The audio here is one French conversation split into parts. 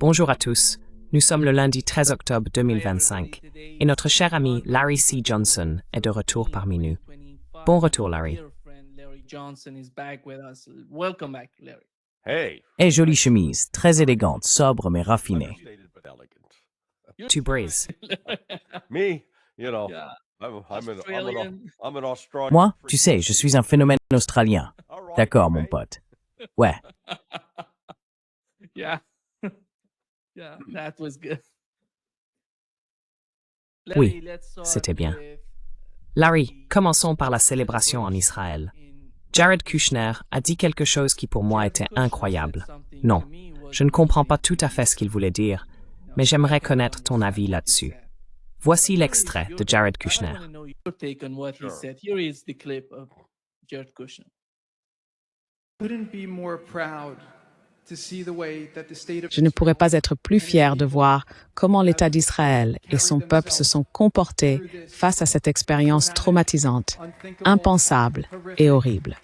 Bonjour à tous. Nous sommes le lundi 13 octobre 2025 et notre cher ami Larry C. Johnson est de retour parmi nous. Bon retour, Larry. Hey, jolie chemise, très élégante, sobre mais raffinée. Tu brises. Moi, tu sais, je suis un phénomène australien. D'accord, mon pote. Ouais. Oui, c'était bien. Larry, commençons par la célébration en Israël. Jared Kushner a dit quelque chose qui pour moi était incroyable. Non, je ne comprends pas tout à fait ce qu'il voulait dire, mais j'aimerais connaître ton avis là-dessus. Voici l'extrait de Jared Kushner. Je ne pourrais pas être plus fier de voir comment l'État d'Israël et son peuple se sont comportés face à cette expérience traumatisante, impensable et horrible.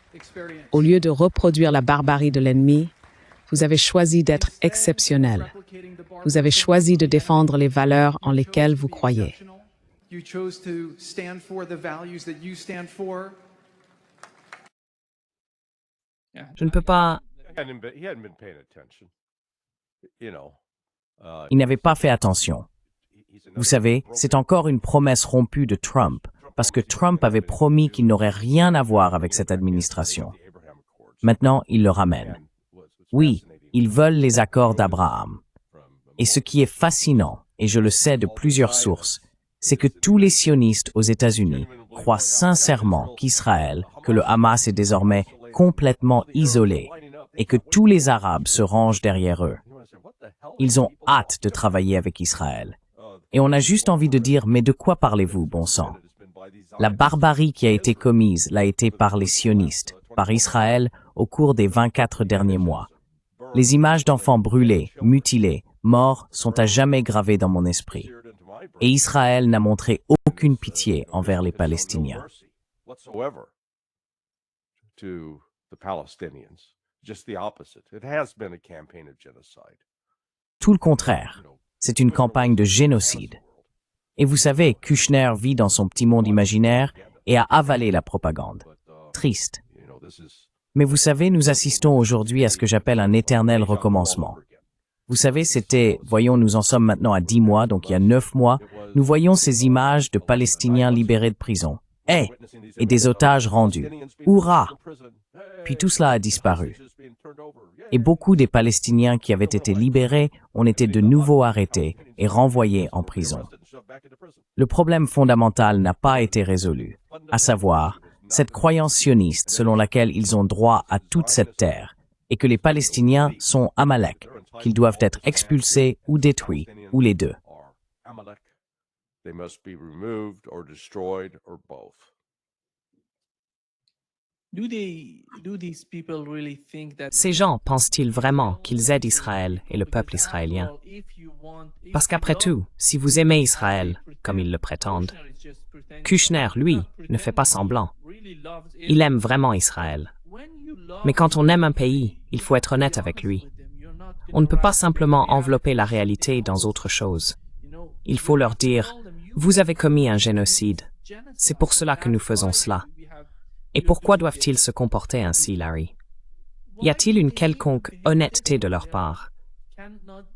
Au lieu de reproduire la barbarie de l'ennemi, vous avez choisi d'être exceptionnel. Vous avez choisi de défendre les valeurs en lesquelles vous croyez. Je ne peux pas... Il n'avait pas fait attention. Vous savez, c'est encore une promesse rompue de Trump, parce que Trump avait promis qu'il n'aurait rien à voir avec cette administration. Maintenant, il le ramène. Oui, ils veulent les accords d'Abraham. Et ce qui est fascinant, et je le sais de plusieurs sources, c'est que tous les sionistes aux États-Unis croient sincèrement qu'Israël, que le Hamas est désormais complètement isolé, et que tous les Arabes se rangent derrière eux. Ils ont hâte de travailler avec Israël. Et on a juste envie de dire, mais de quoi parlez-vous, bon sang? La barbarie qui a été commise l'a été par les sionistes, par Israël, au cours des 24 derniers mois. Les images d'enfants brûlés, mutilés, morts sont à jamais gravées dans mon esprit. Et Israël n'a montré aucune pitié envers les Palestiniens. Tout le contraire. C'est une campagne de génocide. Et vous savez, Kushner vit dans son petit monde imaginaire et a avalé la propagande. Triste. Mais vous savez, nous assistons aujourd'hui à ce que j'appelle un éternel recommencement. Vous savez, nous en sommes maintenant à 10 mois, donc il y a 9 mois, nous voyons ces images de Palestiniens libérés de prison. Et des otages rendus. Hourra! Puis tout cela a disparu. Et beaucoup des Palestiniens qui avaient été libérés ont été de nouveau arrêtés et renvoyés en prison. Le problème fondamental n'a pas été résolu, à savoir cette croyance sioniste selon laquelle ils ont droit à toute cette terre et que les Palestiniens sont Amalek, qu'ils doivent être expulsés ou détruits, ou les deux. Ces gens pensent-ils vraiment qu'ils aident Israël et le peuple israélien? Parce qu'après tout, si vous aimez Israël, comme ils le prétendent, Kushner, lui, ne fait pas semblant. Il aime vraiment Israël. Mais quand on aime un pays, il faut être honnête avec lui. On ne peut pas simplement envelopper la réalité dans autre chose. Il faut leur dire, vous avez commis un génocide. C'est pour cela que nous faisons cela. Et pourquoi doivent-ils se comporter ainsi, Larry? Y a-t-il une quelconque honnêteté de leur part?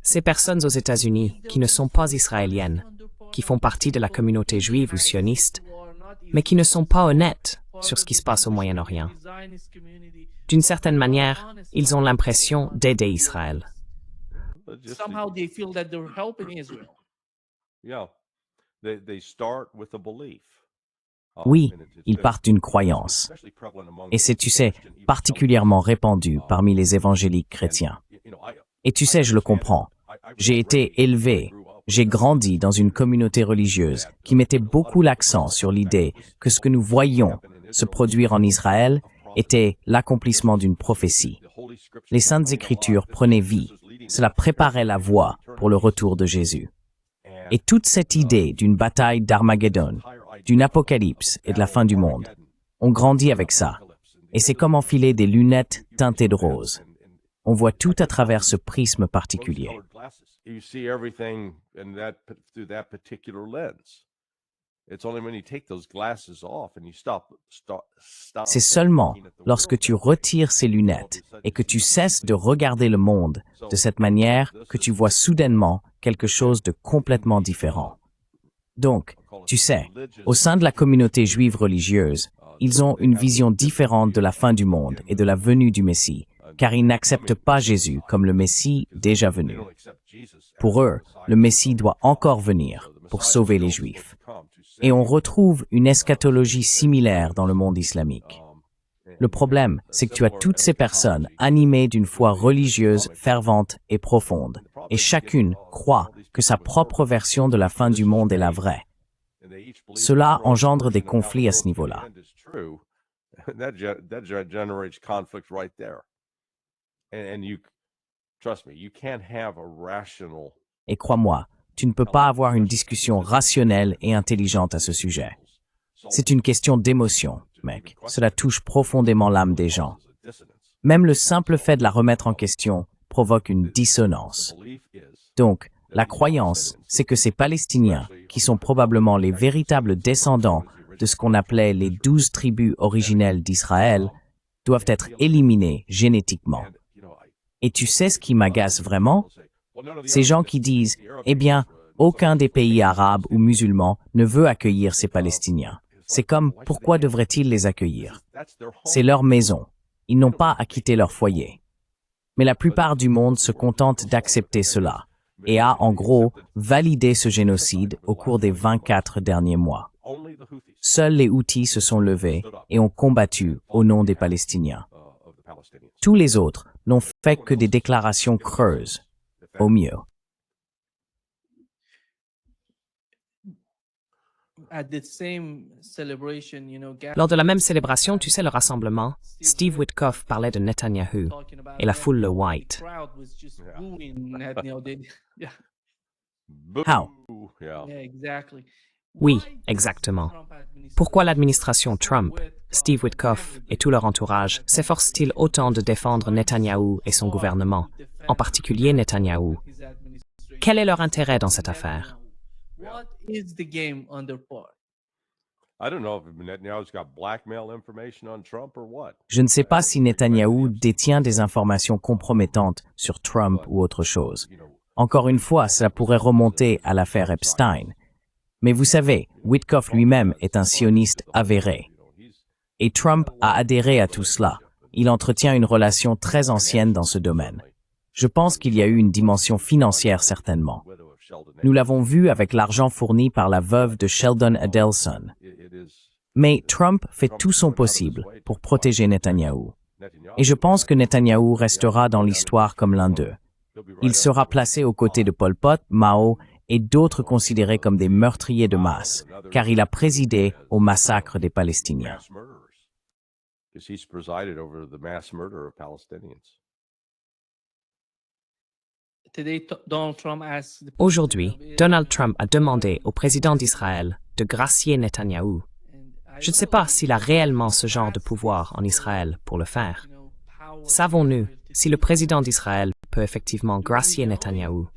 Ces personnes aux États-Unis, qui ne sont pas israéliennes, qui font partie de la communauté juive ou sioniste, mais qui ne sont pas honnêtes sur ce qui se passe au Moyen-Orient. D'une certaine manière, ils ont l'impression d'aider Israël. Oui, ils partent d'une croyance. Et c'est, tu sais, particulièrement répandu parmi les évangéliques chrétiens. Et tu sais, je le comprends. J'ai été élevé, j'ai grandi dans une communauté religieuse qui mettait beaucoup l'accent sur l'idée que ce que nous voyions se produire en Israël était l'accomplissement d'une prophétie. Les Saintes Écritures prenaient vie. Cela préparait la voie pour le retour de Jésus. Et toute cette idée d'une bataille d'Armageddon, d'une apocalypse et de la fin du monde, on grandit avec ça. Et c'est comme enfiler des lunettes teintées de rose. On voit tout à travers ce prisme particulier. You see everything through that particular lens. It's only when you take those glasses off and you stop. C'est seulement lorsque tu retires ces lunettes et que tu cesses de regarder le monde de cette manière que tu vois soudainement quelque chose de complètement différent. Donc, tu sais, au sein de la communauté juive religieuse, ils ont une vision différente de la fin du monde et de la venue du Messie, car ils n'acceptent pas Jésus comme le Messie déjà venu. Pour eux, le Messie doit encore venir pour sauver les Juifs. Et on retrouve une eschatologie similaire dans le monde islamique. Le problème, c'est que tu as toutes ces personnes animées d'une foi religieuse fervente et profonde, et chacune croit que sa propre version de la fin du monde est la vraie. Cela engendre des conflits à ce niveau-là. Et crois-moi, tu ne peux pas avoir une discussion rationnelle et intelligente à ce sujet. C'est une question d'émotion, mec. Cela touche profondément l'âme des gens. Même le simple fait de la remettre en question provoque une dissonance. Donc, la croyance, c'est que ces Palestiniens, qui sont probablement les véritables descendants de ce qu'on appelait les 12 tribus originelles d'Israël, doivent être éliminés génétiquement. Et tu sais ce qui m'agace vraiment? Ces gens qui disent, eh bien, aucun des pays arabes ou musulmans ne veut accueillir ces Palestiniens. C'est comme, pourquoi devraient-ils les accueillir? C'est leur maison. Ils n'ont pas à quitter leur foyer. Mais la plupart du monde se contente d'accepter cela et a, en gros, validé ce génocide au cours des 24 derniers mois. Seuls les Houthis se sont levés et ont combattu au nom des Palestiniens. Tous les autres n'ont fait que des déclarations creuses, au mieux. Lors de la même célébration, tu sais, le rassemblement, Steve Witkoff parlait de Netanyahou et la foule le white. How? Oui, exactement. Pourquoi l'administration Trump, Steve Witkoff et tout leur entourage s'efforcent-ils autant de défendre Netanyahou et son gouvernement, en particulier Netanyahou? Quel est leur intérêt dans cette affaire? Je ne sais pas si Netanyahou détient des informations compromettantes sur Trump ou autre chose. Encore une fois, cela pourrait remonter à l'affaire Epstein. Mais vous savez, Witkoff lui-même est un sioniste avéré. Et Trump a adhéré à tout cela. Il entretient une relation très ancienne dans ce domaine. Je pense qu'il y a eu une dimension financière certainement. Nous l'avons vu avec l'argent fourni par la veuve de Sheldon Adelson. Mais Trump fait tout son possible pour protéger Netanyahou. Et je pense que Netanyahou restera dans l'histoire comme l'un d'eux. Il sera placé aux côtés de Pol Pot, Mao et d'autres considérés comme des meurtriers de masse, car il a présidé au massacre des Palestiniens. Aujourd'hui, Donald Trump a demandé au président d'Israël de gracier Netanyahou. Je ne sais pas s'il a réellement ce genre de pouvoir en Israël pour le faire. Savons-nous si le président d'Israël peut effectivement gracier Netanyahou?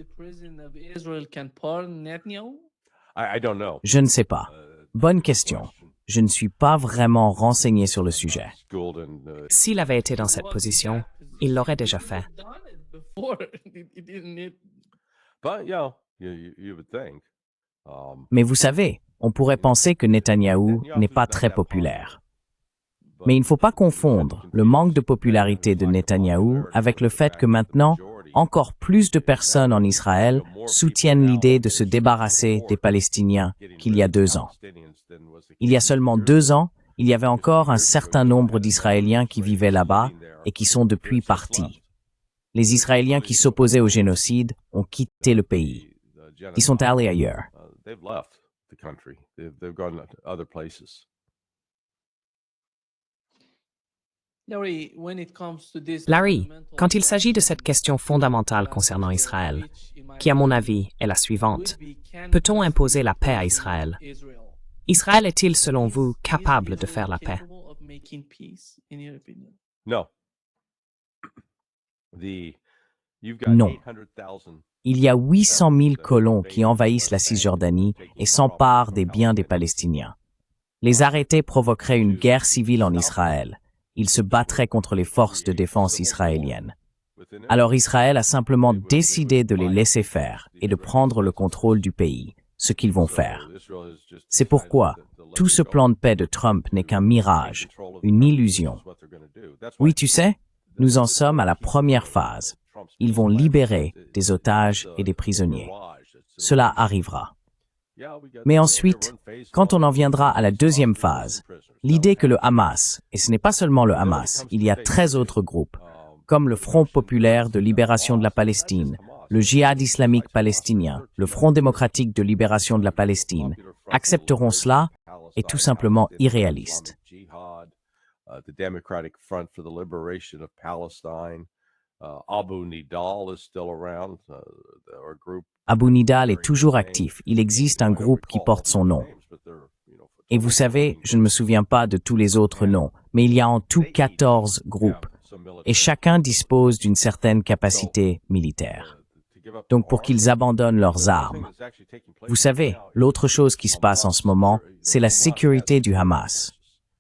Je ne sais pas. Bonne question. Je ne suis pas vraiment renseigné sur le sujet. S'il avait été dans cette position, il l'aurait déjà fait. Mais vous savez, on pourrait penser que Netanyahou n'est pas très populaire. Mais il ne faut pas confondre le manque de popularité de Netanyahou avec le fait que maintenant, encore plus de personnes en Israël soutiennent l'idée de se débarrasser des Palestiniens qu'il y a 2 ans. Il y a seulement 2 ans, il y avait encore un certain nombre d'Israéliens qui vivaient là-bas et qui sont depuis partis. Les Israéliens qui s'opposaient au génocide ont quitté le pays. Ils sont allés ailleurs. Larry, quand il s'agit de cette question fondamentale concernant Israël, qui à mon avis est la suivante, peut-on imposer la paix à Israël? Israël est-il, selon vous, capable de faire la paix? No. Non. Il y a 800 000 colons qui envahissent la Cisjordanie et s'emparent des biens des Palestiniens. Les arrêter provoquerait une guerre civile en Israël. Ils se battraient contre les forces de défense israéliennes. Alors Israël a simplement décidé de les laisser faire et de prendre le contrôle du pays, ce qu'ils vont faire. C'est pourquoi tout ce plan de paix de Trump n'est qu'un mirage, une illusion. Oui, tu sais, nous en sommes à la première phase. Ils vont libérer des otages et des prisonniers. Cela arrivera. Mais ensuite, quand on en viendra à la deuxième phase, l'idée que le Hamas, et ce n'est pas seulement le Hamas, il y a 13 autres groupes, comme le Front populaire de libération de la Palestine, le Djihad islamique palestinien, le Front démocratique de libération de la Palestine, accepteront cela est tout simplement irréaliste. Abu Nidal est toujours actif. Il existe un groupe qui porte son nom. Et vous savez, je ne me souviens pas de tous les autres noms, mais il y a en tout 14 groupes. Et chacun dispose d'une certaine capacité militaire. Donc pour qu'ils abandonnent leurs armes. Vous savez, l'autre chose qui se passe en ce moment, c'est la sécurité du Hamas.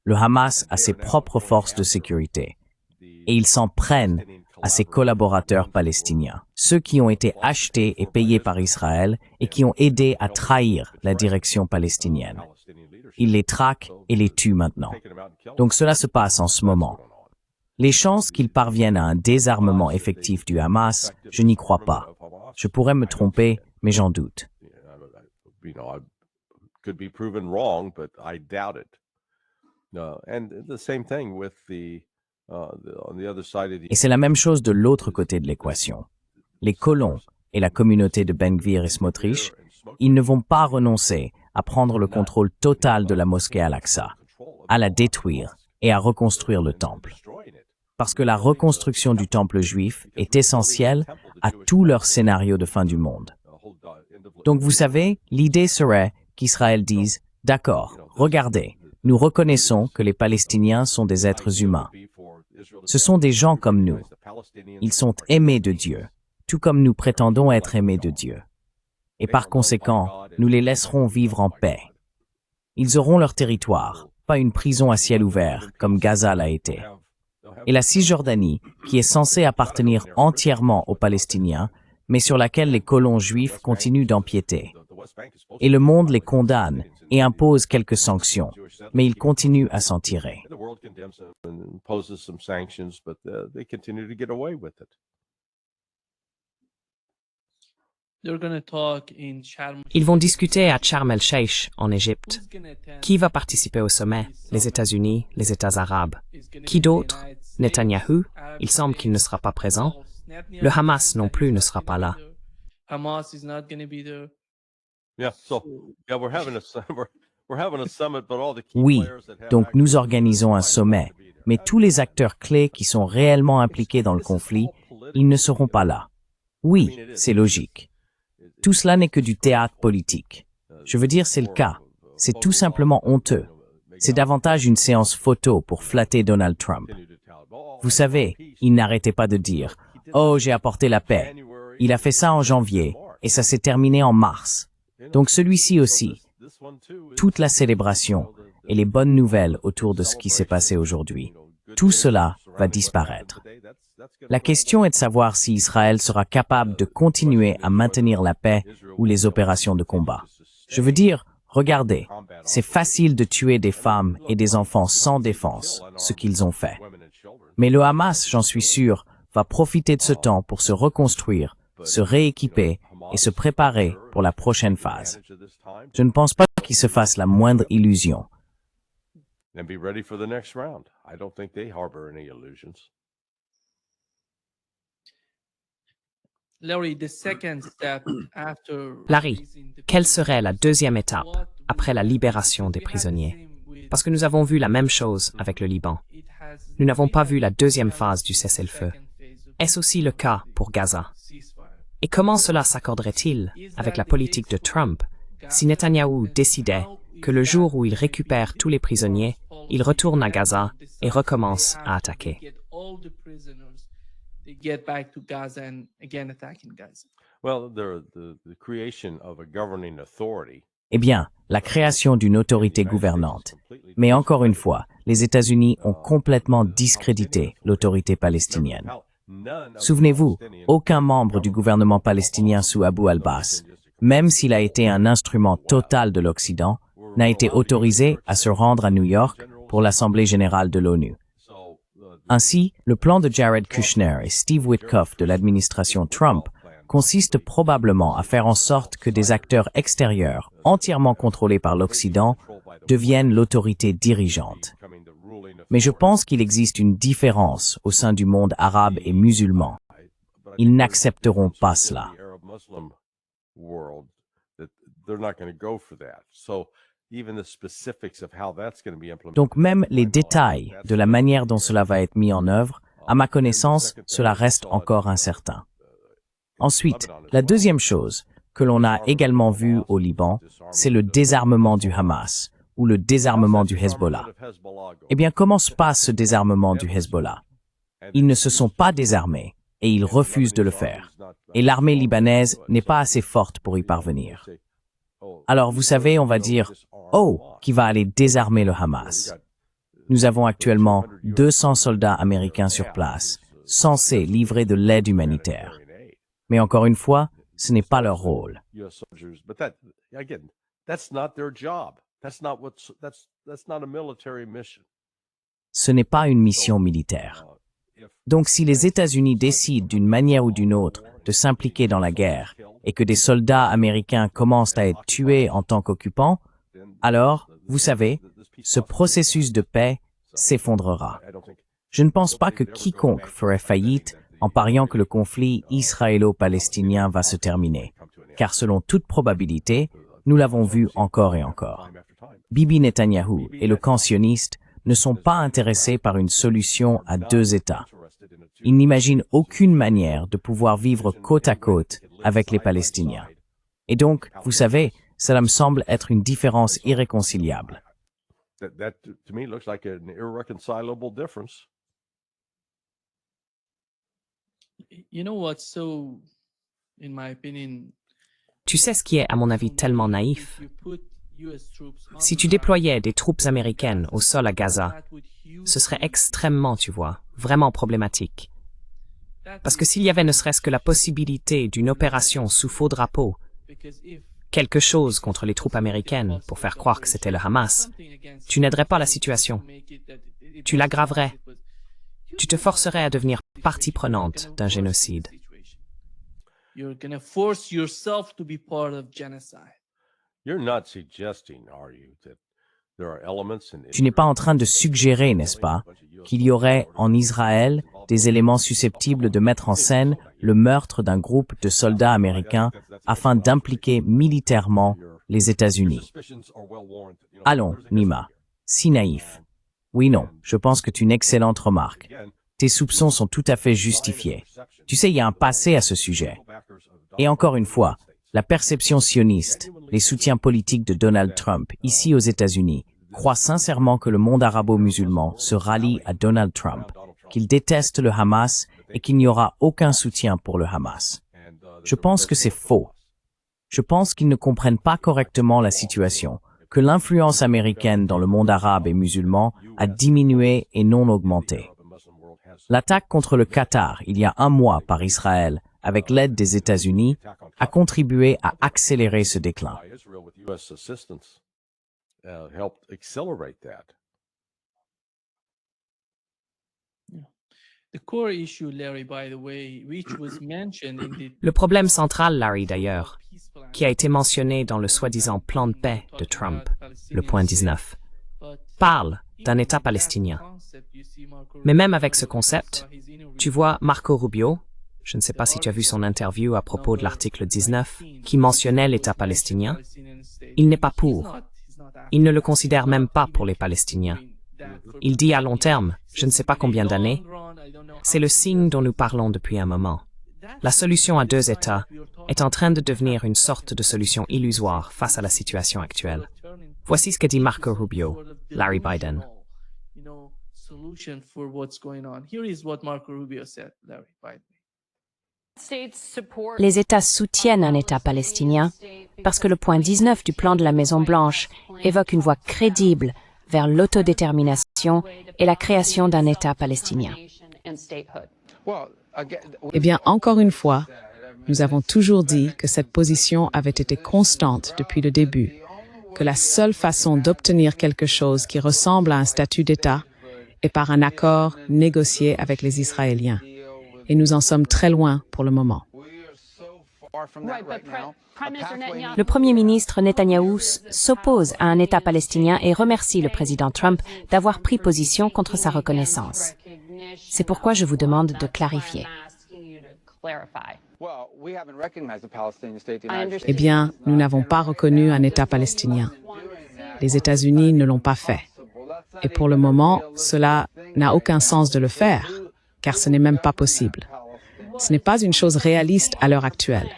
Le Hamas a ses propres forces de sécurité. Et ils s'en prennent à ses collaborateurs palestiniens, ceux qui ont été achetés et payés par Israël et qui ont aidé à trahir la direction palestinienne. Ils les traquent et les tuent maintenant. Donc cela se passe en ce moment. Les chances qu'ils parviennent à un désarmement effectif du Hamas, je n'y crois pas. Je pourrais me tromper, mais j'en doute. Et c'est la même chose de l'autre côté de l'équation. Les colons et la communauté de Ben Gvir et Smotrich, ils ne vont pas renoncer à prendre le contrôle total de la mosquée Al-Aqsa, à la détruire et à reconstruire le temple. Parce que la reconstruction du temple juif est essentielle à tout leur scénario de fin du monde. Donc vous savez, l'idée serait qu'Israël dise « D'accord, regardez, nous reconnaissons que les Palestiniens sont des êtres humains. Ce sont des gens comme nous. Ils sont aimés de Dieu, tout comme nous prétendons être aimés de Dieu. Et par conséquent, nous les laisserons vivre en paix. Ils auront leur territoire, pas une prison à ciel ouvert, comme Gaza l'a été. Et la Cisjordanie, qui est censée appartenir entièrement aux Palestiniens, mais sur laquelle les colons juifs continuent d'empiéter. Et le monde les condamne et impose quelques sanctions, mais ils continuent à s'en tirer. Ils vont discuter à Sharm el-Sheikh, en Égypte. Qui va participer au sommet? Les États-Unis, les États arabes. Qui d'autre? Netanyahou? Il semble qu'il ne sera pas présent. Le Hamas non plus ne sera pas là. Oui, donc nous organisons un sommet, mais tous les acteurs clés qui sont réellement impliqués dans le conflit, ils ne seront pas là. Oui, c'est logique. Tout cela n'est que du théâtre politique. Je veux dire, c'est le cas. C'est tout simplement honteux. C'est davantage une séance photo pour flatter Donald Trump. Vous savez, il n'arrêtait pas de dire « Oh, j'ai apporté la paix ». Il a fait ça en janvier, et ça s'est terminé en mars. Donc celui-ci aussi. Toute la célébration et les bonnes nouvelles autour de ce qui s'est passé aujourd'hui, tout cela va disparaître. La question est de savoir si Israël sera capable de continuer à maintenir la paix ou les opérations de combat. Je veux dire, regardez, c'est facile de tuer des femmes et des enfants sans défense, ce qu'ils ont fait. Mais le Hamas, j'en suis sûr, va profiter de ce temps pour se reconstruire, se rééquiper et se préparer pour la prochaine phase. Je ne pense pas qu'il se fasse la moindre illusion. Larry, quelle serait la deuxième étape après la libération des prisonniers? Parce que nous avons vu la même chose avec le Liban. Nous n'avons pas vu la deuxième phase du cessez-le-feu. Est-ce aussi le cas pour Gaza? Et comment cela s'accorderait-il avec la politique de Trump si Netanyahou décidait que le jour où il récupère tous les prisonniers, il retourne à Gaza et recommence à attaquer? Well, the creation of a governing authority. Eh bien, la création d'une autorité gouvernante. Mais encore une fois, les États-Unis ont complètement discrédité l'autorité palestinienne. Souvenez-vous, aucun membre du gouvernement palestinien sous Abu al-Bass, même s'il a été un instrument total de l'Occident, n'a été autorisé à se rendre à New York pour l'Assemblée générale de l'ONU. Ainsi, le plan de Jared Kushner et Steve Witkoff de l'administration Trump consiste probablement à faire en sorte que des acteurs extérieurs, entièrement contrôlés par l'Occident, deviennent l'autorité dirigeante. Mais je pense qu'il existe une différence au sein du monde arabe et musulman. Ils n'accepteront pas cela. Donc même les détails de la manière dont cela va être mis en œuvre, à ma connaissance, cela reste encore incertain. Ensuite, la deuxième chose que l'on a également vue au Liban, c'est le désarmement du Hamas ou le désarmement du Hezbollah. Eh bien, comment se passe ce désarmement du Hezbollah? Ils ne se sont pas désarmés et ils refusent de le faire. Et l'armée libanaise n'est pas assez forte pour y parvenir. Alors, vous savez, on va dire, oh, qui va aller désarmer le Hamas? Nous avons actuellement 200 soldats américains sur place, censés livrer de l'aide humanitaire. Mais encore une fois, ce n'est pas leur rôle. Ce n'est pas une mission militaire. Donc si les États-Unis décident d'une manière ou d'une autre de s'impliquer dans la guerre et que des soldats américains commencent à être tués en tant qu'occupants, alors, vous savez, ce processus de paix s'effondrera. Je ne pense pas que quiconque ferait faillite en pariant que le conflit israélo-palestinien va se terminer, car selon toute probabilité, nous l'avons vu encore et encore. Bibi Netanyahou et le camp sioniste ne sont pas intéressés par une solution à deux États. Ils n'imaginent aucune manière de pouvoir vivre côte à côte avec les Palestiniens. Et donc, vous savez, cela me semble être une différence irréconciliable. Tu sais ce qui est, à mon avis, tellement naïf? Si tu déployais des troupes américaines au sol à Gaza, ce serait extrêmement, tu vois, vraiment problématique. Parce que s'il y avait ne serait-ce que la possibilité d'une opération sous faux drapeau, quelque chose contre les troupes américaines pour faire croire que c'était le Hamas, tu n'aiderais pas la situation. Tu l'aggraverais. Tu te forcerais à devenir partie prenante d'un génocide. Tu n'es pas en train de suggérer, n'est-ce pas, qu'il y aurait en Israël des éléments susceptibles de mettre en scène le meurtre d'un groupe de soldats américains afin d'impliquer militairement les États-Unis? Allons, Nima, si naïf. Oui, non, je pense que c'est une excellente remarque. Tes soupçons sont tout à fait justifiés. Tu sais, il y a un passé à ce sujet. Et encore une fois, la perception sioniste, les soutiens politiques de Donald Trump ici aux États-Unis, croient sincèrement que le monde arabo-musulman se rallie à Donald Trump, qu'il déteste le Hamas et qu'il n'y aura aucun soutien pour le Hamas. Je pense que c'est faux. Je pense qu'ils ne comprennent pas correctement la situation, que l'influence américaine dans le monde arabe et musulman a diminué et non augmenté. L'attaque contre le Qatar, il y a un mois par Israël, avec l'aide des États-Unis, a contribué à accélérer ce déclin. Le problème central, Larry, d'ailleurs, qui a été mentionné dans le soi-disant plan de paix de Trump, le point 19, parle d'un État palestinien. Mais même avec ce concept, tu vois Marco Rubio, je ne sais pas si tu as vu son interview à propos de l'article 19, qui mentionnait l'État palestinien, il n'est pas pour. Il ne le considère même pas pour les Palestiniens. Il dit à long terme, je ne sais pas combien d'années, c'est le signe dont nous parlons depuis un moment. La solution à deux États est en train de devenir une sorte de solution illusoire face à la situation actuelle. Voici ce que dit Marco Rubio, Larry Biden. Les États soutiennent un État palestinien parce que le point 19 du plan de la Maison-Blanche évoque une voie crédible vers l'autodétermination et la création d'un État palestinien. Eh bien, encore une fois, nous avons toujours dit que cette position avait été constante depuis le début, que la seule façon d'obtenir quelque chose qui ressemble à un statut d'État est par un accord négocié avec les Israéliens. Et nous en sommes très loin pour le moment. Le Premier ministre Netanyahou s'oppose à un État palestinien et remercie le président Trump d'avoir pris position contre sa reconnaissance. C'est pourquoi je vous demande de clarifier. Eh bien, nous n'avons pas reconnu un État palestinien. Les États-Unis ne l'ont pas fait. Et pour le moment, cela n'a aucun sens de le faire, car ce n'est même pas possible. Ce n'est pas une chose réaliste à l'heure actuelle.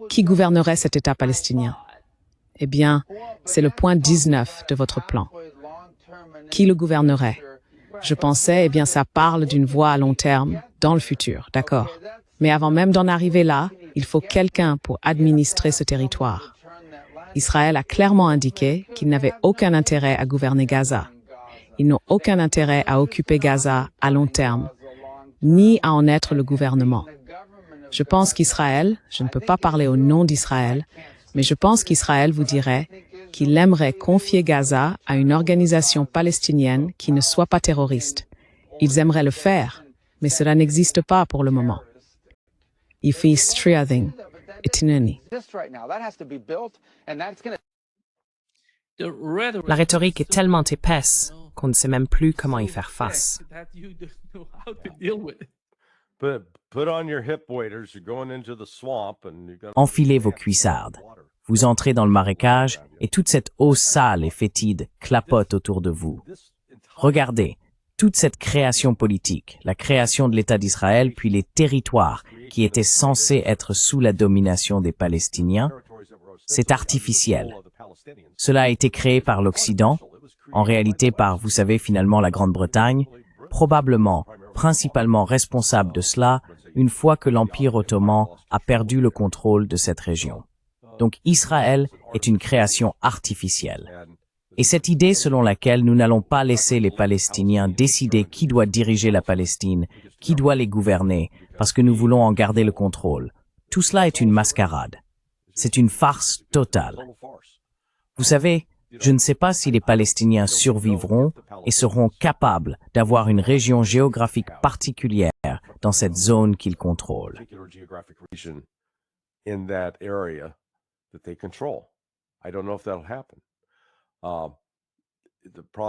Qui gouvernerait cet État palestinien? Eh bien, c'est le point 19 de votre plan. Qui le gouvernerait? Je pensais, eh bien, ça parle d'une voie à long terme, dans le futur, d'accord. Mais avant même d'en arriver là, il faut quelqu'un pour administrer ce territoire. Israël a clairement indiqué qu'il n'avait aucun intérêt à gouverner Gaza. Ils n'ont aucun intérêt à occuper Gaza à long terme, ni à en être le gouvernement. Je pense qu'Israël, je ne peux pas parler au nom d'Israël, mais je pense qu'Israël vous dirait qu'il aimerait confier Gaza à une organisation palestinienne qui ne soit pas terroriste. Ils aimeraient le faire, mais cela n'existe pas pour le moment. La rhétorique est tellement épaisse qu'on ne sait même plus comment y faire face. Enfilez vos cuissardes. Vous entrez dans le marécage et toute cette eau sale et fétide clapote autour de vous. Regardez, toute cette création politique, la création de l'État d'Israël, puis les territoires qui étaient censés être sous la domination des Palestiniens, c'est artificiel. Cela a été créé par l'Occident, en réalité par, vous savez, finalement la Grande-Bretagne, probablement, principalement responsable de cela, une fois que l'Empire ottoman a perdu le contrôle de cette région. Donc Israël est une création artificielle. Et cette idée selon laquelle nous n'allons pas laisser les Palestiniens décider qui doit diriger la Palestine, qui doit les gouverner, parce que nous voulons en garder le contrôle, tout cela est une mascarade. C'est une farce totale. Vous savez, je ne sais pas si les Palestiniens survivront et seront capables d'avoir une région géographique particulière dans cette zone qu'ils contrôlent.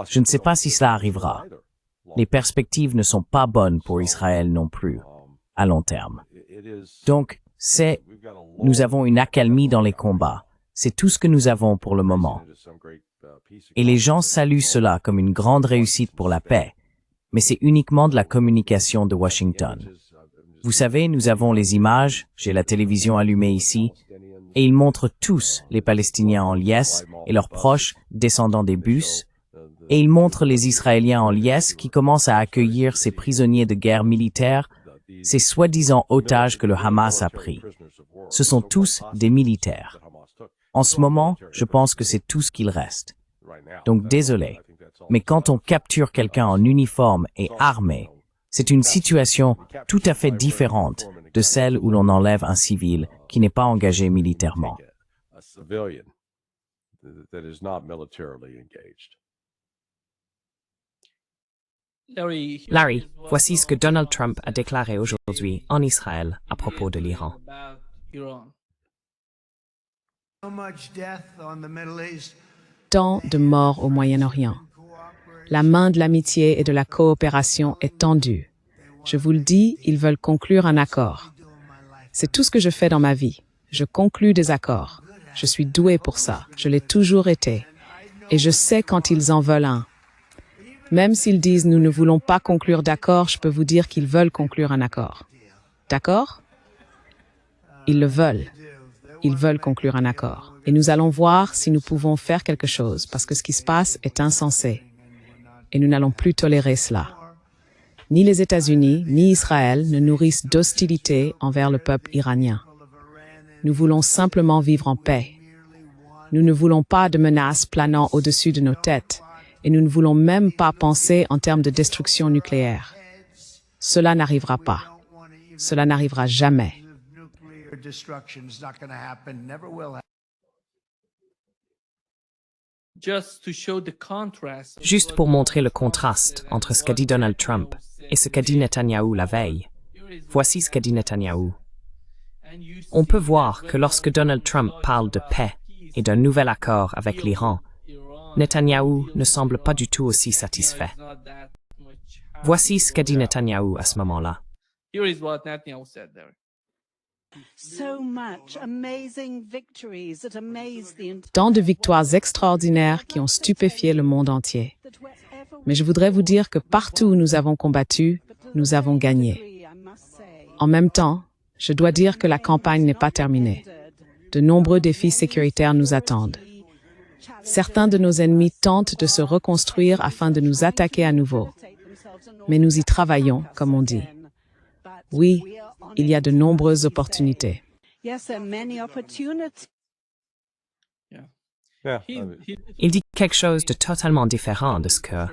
Je ne sais pas si cela arrivera. Les perspectives ne sont pas bonnes pour Israël non plus, à long terme. Donc, nous avons une accalmie dans les combats. C'est tout ce que nous avons pour le moment. Et les gens saluent cela comme une grande réussite pour la paix, mais c'est uniquement de la communication de Washington. Vous savez, nous avons les images, j'ai la télévision allumée ici, et ils montrent tous les Palestiniens en liesse et leurs proches descendant des bus, et ils montrent les Israéliens en liesse qui commencent à accueillir ces prisonniers de guerre militaires, ces soi-disant otages que le Hamas a pris. Ce sont tous des militaires. En ce moment, je pense que c'est tout ce qu'il reste. Donc désolé, mais quand on capture quelqu'un en uniforme et armé, c'est une situation tout à fait différente de celle où l'on enlève un civil qui n'est pas engagé militairement. Larry, voici ce que Donald Trump a déclaré aujourd'hui en Israël à propos de l'Iran. Tant de morts au Moyen-Orient. La main de l'amitié et de la coopération est tendue. Je vous le dis, ils veulent conclure un accord. C'est tout ce que je fais dans ma vie. Je conclus des accords. Je suis doué pour ça. Je l'ai toujours été. Et je sais quand ils en veulent un. Même s'ils disent « nous ne voulons pas conclure d'accord », je peux vous dire qu'ils veulent conclure un accord. D'accord? Ils le veulent. Ils veulent conclure un accord. Et nous allons voir si nous pouvons faire quelque chose, parce que ce qui se passe est insensé. Et nous n'allons plus tolérer cela. Ni les États-Unis, ni Israël ne nourrissent d'hostilité envers le peuple iranien. Nous voulons simplement vivre en paix. Nous ne voulons pas de menaces planant au-dessus de nos têtes, et nous ne voulons même pas penser en termes de destruction nucléaire. Cela n'arrivera pas. Cela n'arrivera jamais. Juste pour montrer le contraste entre ce qu'a dit Donald Trump et ce qu'a dit Netanyahou la veille. Voici ce qu'a dit Netanyahou. On peut voir que lorsque Donald Trump parle de paix et d'un nouvel accord avec l'Iran, Netanyahou ne semble pas du tout aussi satisfait. Voici ce qu'a dit Netanyahou à ce moment-là. Tant de victoires extraordinaires qui ont stupéfié le monde entier. Mais je voudrais vous dire que partout où nous avons combattu, nous avons gagné. En même temps, je dois dire que la campagne n'est pas terminée. De nombreux défis sécuritaires nous attendent. Certains de nos ennemis tentent de se reconstruire afin de nous attaquer à nouveau. Mais nous y travaillons, comme on dit. Oui, il y a de nombreuses opportunités. Il dit quelque chose de totalement différent de ce que...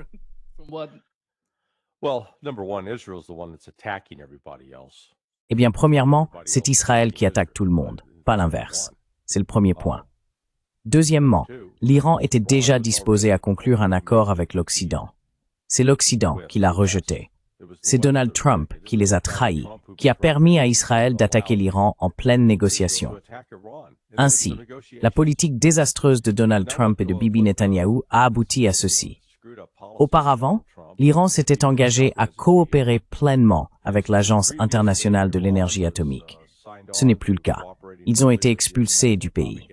Eh bien, premièrement, c'est Israël qui attaque tout le monde, pas l'inverse. C'est le premier point. Deuxièmement, l'Iran était déjà disposé à conclure un accord avec l'Occident. C'est l'Occident qui l'a rejeté. C'est Donald Trump qui les a trahis, qui a permis à Israël d'attaquer l'Iran en pleine négociation. Ainsi, la politique désastreuse de Donald Trump et de Bibi Netanyahou a abouti à ceci. Auparavant, l'Iran s'était engagé à coopérer pleinement avec l'Agence internationale de l'énergie atomique. Ce n'est plus le cas. Ils ont été expulsés du pays.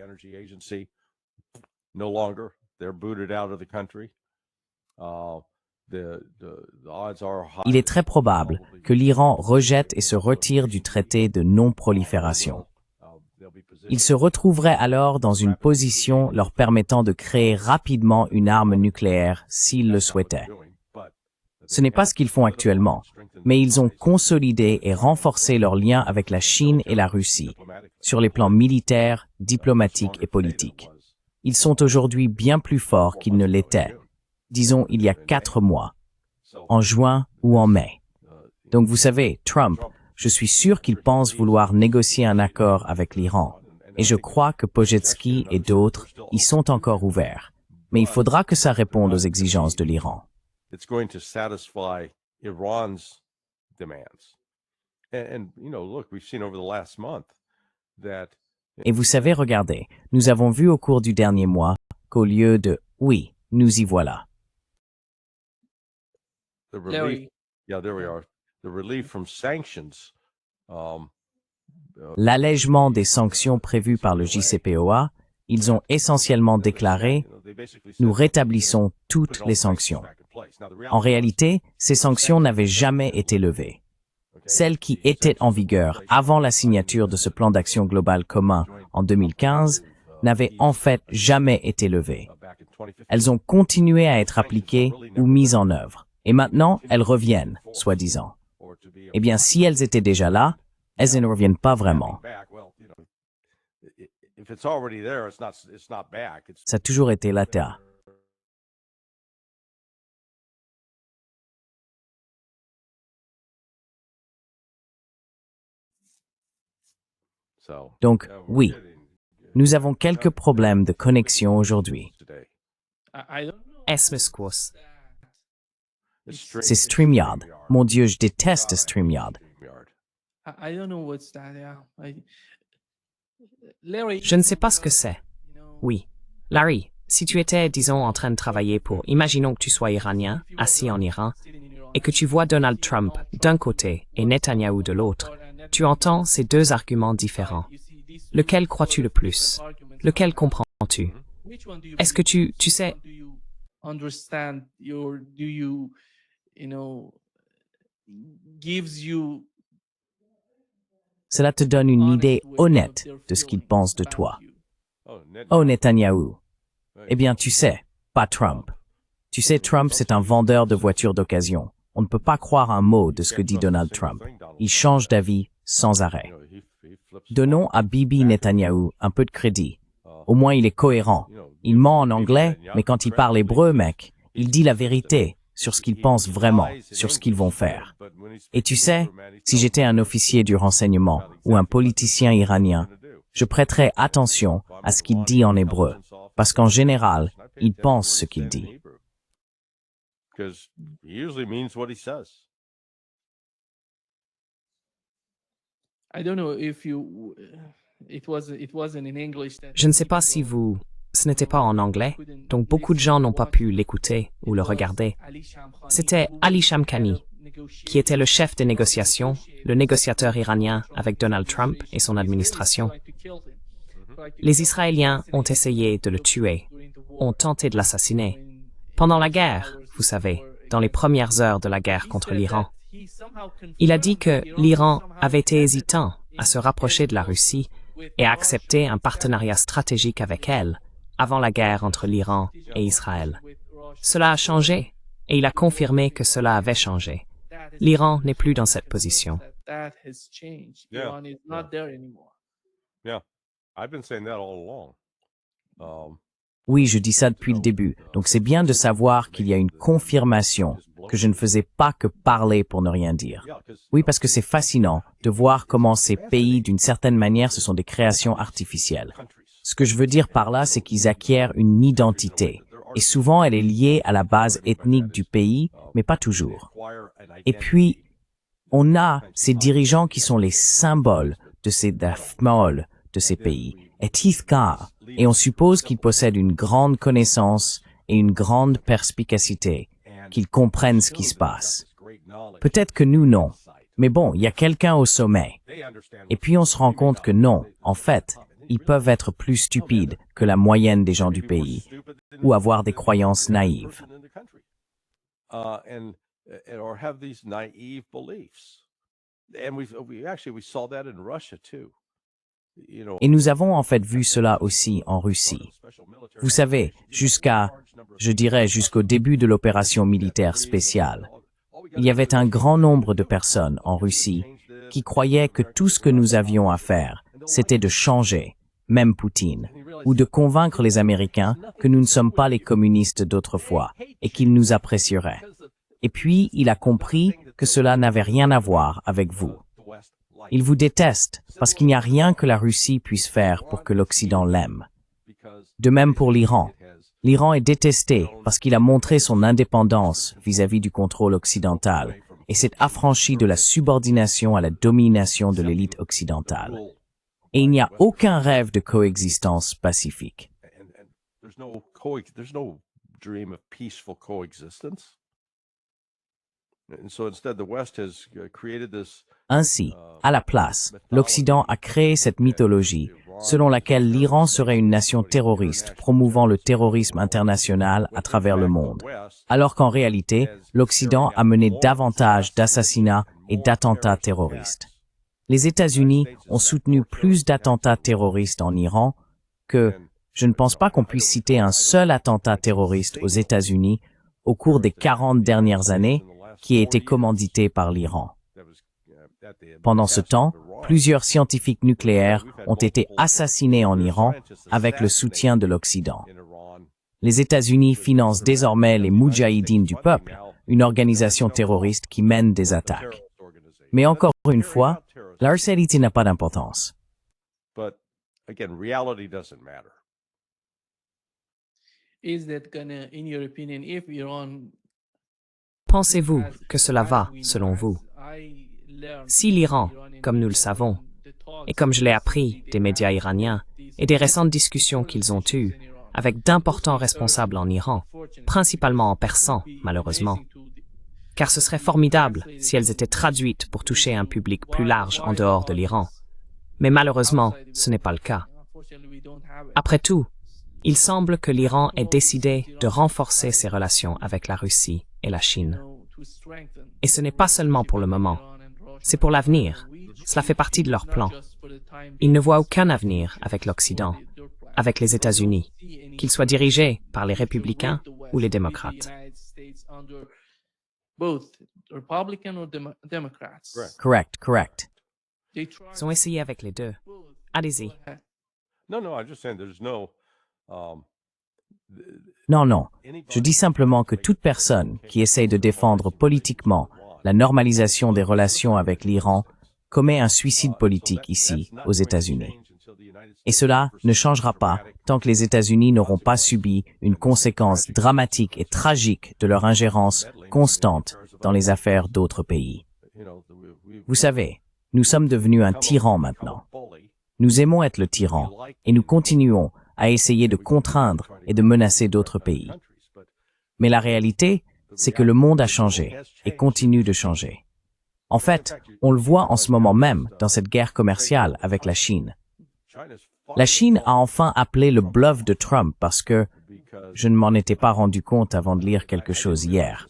Il est très probable que l'Iran rejette et se retire du traité de non-prolifération. Ils se retrouveraient alors dans une position leur permettant de créer rapidement une arme nucléaire s'ils le souhaitaient. Ce n'est pas ce qu'ils font actuellement, mais ils ont consolidé et renforcé leurs liens avec la Chine et la Russie, sur les plans militaires, diplomatiques et politiques. Ils sont aujourd'hui bien plus forts qu'ils ne l'étaient, disons il y a 4 mois, en juin ou en mai. Donc vous savez, Trump, je suis sûr qu'il pense vouloir négocier un accord avec l'Iran. Et je crois que Pojetsky et d'autres y sont encore ouverts. Mais il faudra que ça réponde aux exigences de l'Iran. Et vous savez, regardez, nous avons vu au cours du dernier mois qu'au lieu de « oui, nous y voilà », l'allègement des sanctions prévues par le JCPOA, ils ont essentiellement déclaré « nous rétablissons toutes les sanctions ». En réalité, ces sanctions n'avaient jamais été levées. Celles qui étaient en vigueur avant la signature de ce plan d'action global commun en 2015 n'avaient en fait jamais été levées. Elles ont continué à être appliquées ou mises en œuvre. Et maintenant, elles reviennent, soi-disant. Eh bien, si elles étaient déjà là, elles ne reviennent pas vraiment. Ça a toujours été là. Donc, oui, nous avons quelques problèmes de connexion aujourd'hui. Esmisquos. C'est StreamYard. Mon Dieu, je déteste StreamYard. Je ne sais pas ce que c'est. Oui. Larry, si tu étais, disons, en train de travailler pour, imaginons que tu sois iranien, assis en Iran, et que tu vois Donald Trump d'un côté et Netanyahou de l'autre, tu entends ces deux arguments différents. Lequel crois-tu le plus? Lequel comprends-tu? Est-ce que tu sais... Cela te donne une idée honnête de ce qu'ils pensent de toi. Oh, Netanyahou. Eh bien, tu sais, pas Trump. Tu sais, Trump, c'est un vendeur de voitures d'occasion. On ne peut pas croire un mot de ce que dit Donald Trump. Il change d'avis sans arrêt. Donnons à Bibi Netanyahou un peu de crédit. Au moins il est cohérent. Il ment en anglais, mais quand il parle hébreu, mec, il dit la vérité sur ce qu'ils pensent vraiment, sur ce qu'ils vont faire. Et tu sais, si j'étais un officier du renseignement ou un politicien iranien, je prêterais attention à ce qu'il dit en hébreu, parce qu'en général, il pense ce qu'il dit. Je ne sais pas si vous... Ce n'était pas en anglais, donc beaucoup de gens n'ont pas pu l'écouter ou le regarder. C'était Ali Shamkhani, qui était le chef des négociations, le négociateur iranien avec Donald Trump et son administration. Les Israéliens ont essayé de le tuer, ont tenté de l'assassiner. Pendant la guerre, vous savez, dans les premières heures de la guerre contre l'Iran. Il a dit que l'Iran avait été hésitant à se rapprocher de la Russie et à accepter un partenariat stratégique avec elle avant la guerre entre l'Iran et Israël. Cela a changé, et il a confirmé que cela avait changé. L'Iran n'est plus dans cette position. Oui, je dis ça depuis le début, donc c'est bien de savoir qu'il y a une confirmation, que je ne faisais pas que parler pour ne rien dire. Oui, parce que c'est fascinant de voir comment ces pays, d'une certaine manière, ce sont des créations artificielles. Ce que je veux dire par là, c'est qu'ils acquièrent une identité. Et souvent, elle est liée à la base ethnique du pays, mais pas toujours. Et puis, on a ces dirigeants qui sont les symboles de ces dafmol de ces pays. Et on suppose qu'ils possèdent une grande connaissance et une grande perspicacité, qu'ils comprennent ce qui se passe. Peut-être que nous, non. Mais bon, il y a quelqu'un au sommet. Et puis on se rend compte que non, en fait, ils peuvent être plus stupides que la moyenne des gens du pays, ou avoir des croyances naïves. Et nous avons en fait vu cela aussi en Russie. Vous savez, jusqu'au début de l'opération militaire spéciale, il y avait un grand nombre de personnes en Russie qui croyaient que tout ce que nous avions à faire, c'était de changer, même Poutine, ou de convaincre les Américains que nous ne sommes pas les communistes d'autrefois et qu'ils nous apprécieraient. Et puis, il a compris que cela n'avait rien à voir avec vous. Il vous déteste parce qu'il n'y a rien que la Russie puisse faire pour que l'Occident l'aime. De même pour l'Iran. L'Iran est détesté parce qu'il a montré son indépendance vis-à-vis du contrôle occidental et s'est affranchi de la subordination à la domination de l'élite occidentale. Et il n'y a aucun rêve de coexistence pacifique. Ainsi, à la place, l'Occident a créé cette mythologie selon laquelle l'Iran serait une nation terroriste promouvant le terrorisme international à travers le monde, alors qu'en réalité, l'Occident a mené davantage d'assassinats et d'attentats terroristes. Les États-Unis ont soutenu plus d'attentats terroristes en Iran que, je ne pense pas qu'on puisse citer un seul attentat terroriste aux États-Unis au cours des 40 dernières années qui a été commandité par l'Iran. Pendant ce temps, plusieurs scientifiques nucléaires ont été assassinés en Iran avec le soutien de l'Occident. Les États-Unis financent désormais les Moudjahidines du peuple, une organisation terroriste qui mène des attaques. Mais encore une fois, la réalité n'a pas d'importance. Pensez-vous que cela va, selon vous? Si l'Iran, comme nous le savons, et comme je l'ai appris des médias iraniens et des récentes discussions qu'ils ont eues avec d'importants responsables en Iran, principalement en persan, malheureusement, car ce serait formidable si elles étaient traduites pour toucher un public plus large en dehors de l'Iran. Mais malheureusement, ce n'est pas le cas. Après tout, il semble que l'Iran ait décidé de renforcer ses relations avec la Russie et la Chine. Et ce n'est pas seulement pour le moment, c'est pour l'avenir. Cela fait partie de leur plan. Ils ne voient aucun avenir avec l'Occident, avec les États-Unis, qu'ils soient dirigés par les républicains ou les démocrates. Correct. Ils ont essayé avec les deux. Allez-y. No, I'm just saying there's no Non. Je dis simplement que toute personne qui essaye de défendre politiquement la normalisation des relations avec l'Iran commet un suicide politique ici, aux États-Unis. Et cela ne changera pas tant que les États-Unis n'auront pas subi une conséquence dramatique et tragique de leur ingérence constante dans les affaires d'autres pays. Vous savez, nous sommes devenus un tyran maintenant. Nous aimons être le tyran et nous continuons à essayer de contraindre et de menacer d'autres pays. Mais la réalité, c'est que le monde a changé et continue de changer. En fait, on le voit en ce moment même dans cette guerre commerciale avec la Chine. La Chine a enfin appelé le bluff de Trump parce que je ne m'en étais pas rendu compte avant de lire quelque chose hier.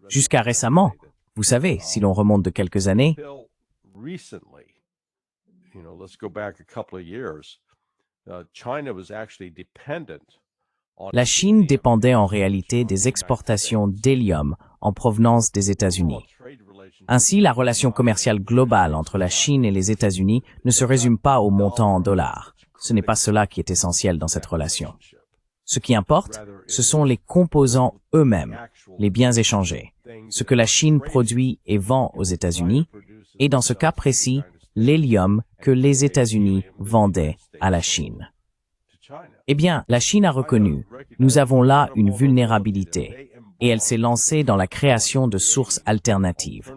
Jusqu'à récemment, vous savez, si l'on remonte de quelques années, la Chine dépendait en réalité des exportations d'hélium en provenance des États-Unis. Ainsi, la relation commerciale globale entre la Chine et les États-Unis ne se résume pas au montant en dollars. Ce n'est pas cela qui est essentiel dans cette relation. Ce qui importe, ce sont les composants eux-mêmes, les biens échangés, ce que la Chine produit et vend aux États-Unis, et dans ce cas précis, l'hélium que les États-Unis vendaient à la Chine. Eh bien, la Chine a reconnu, nous avons là une vulnérabilité, et elle s'est lancée dans la création de sources alternatives.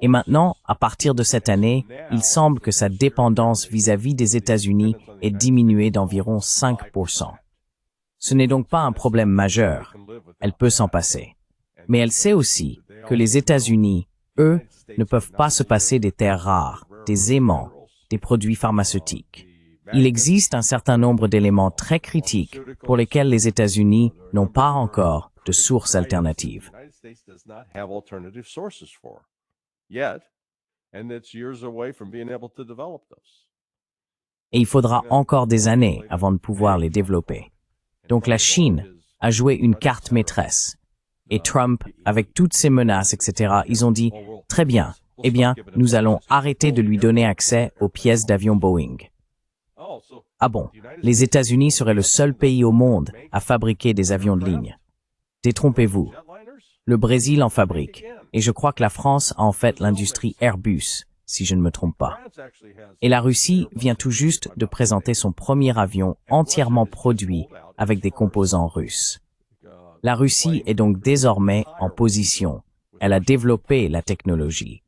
Et maintenant, à partir de cette année, il semble que sa dépendance vis-à-vis des États-Unis est diminuée d'environ 5%. Ce n'est donc pas un problème majeur, elle peut s'en passer. Mais elle sait aussi que les États-Unis, eux, ne peuvent pas se passer des terres rares, des aimants, des produits pharmaceutiques. Il existe un certain nombre d'éléments très critiques pour lesquels les États-Unis n'ont pas encore de sources alternatives. Et il faudra encore des années avant de pouvoir les développer. Donc la Chine a joué une carte maîtresse. Et Trump, avec toutes ses menaces, etc., ils ont dit « Très bien, eh bien, nous allons arrêter de lui donner accès aux pièces d'avions Boeing. » Ah bon, les États-Unis seraient le seul pays au monde à fabriquer des avions de ligne. Détrompez-vous. Le Brésil en fabrique, et je crois que la France a en fait l'industrie Airbus, si je ne me trompe pas. Et la Russie vient tout juste de présenter son premier avion entièrement produit avec des composants russes. La Russie est donc désormais en position. Elle a développé la technologie.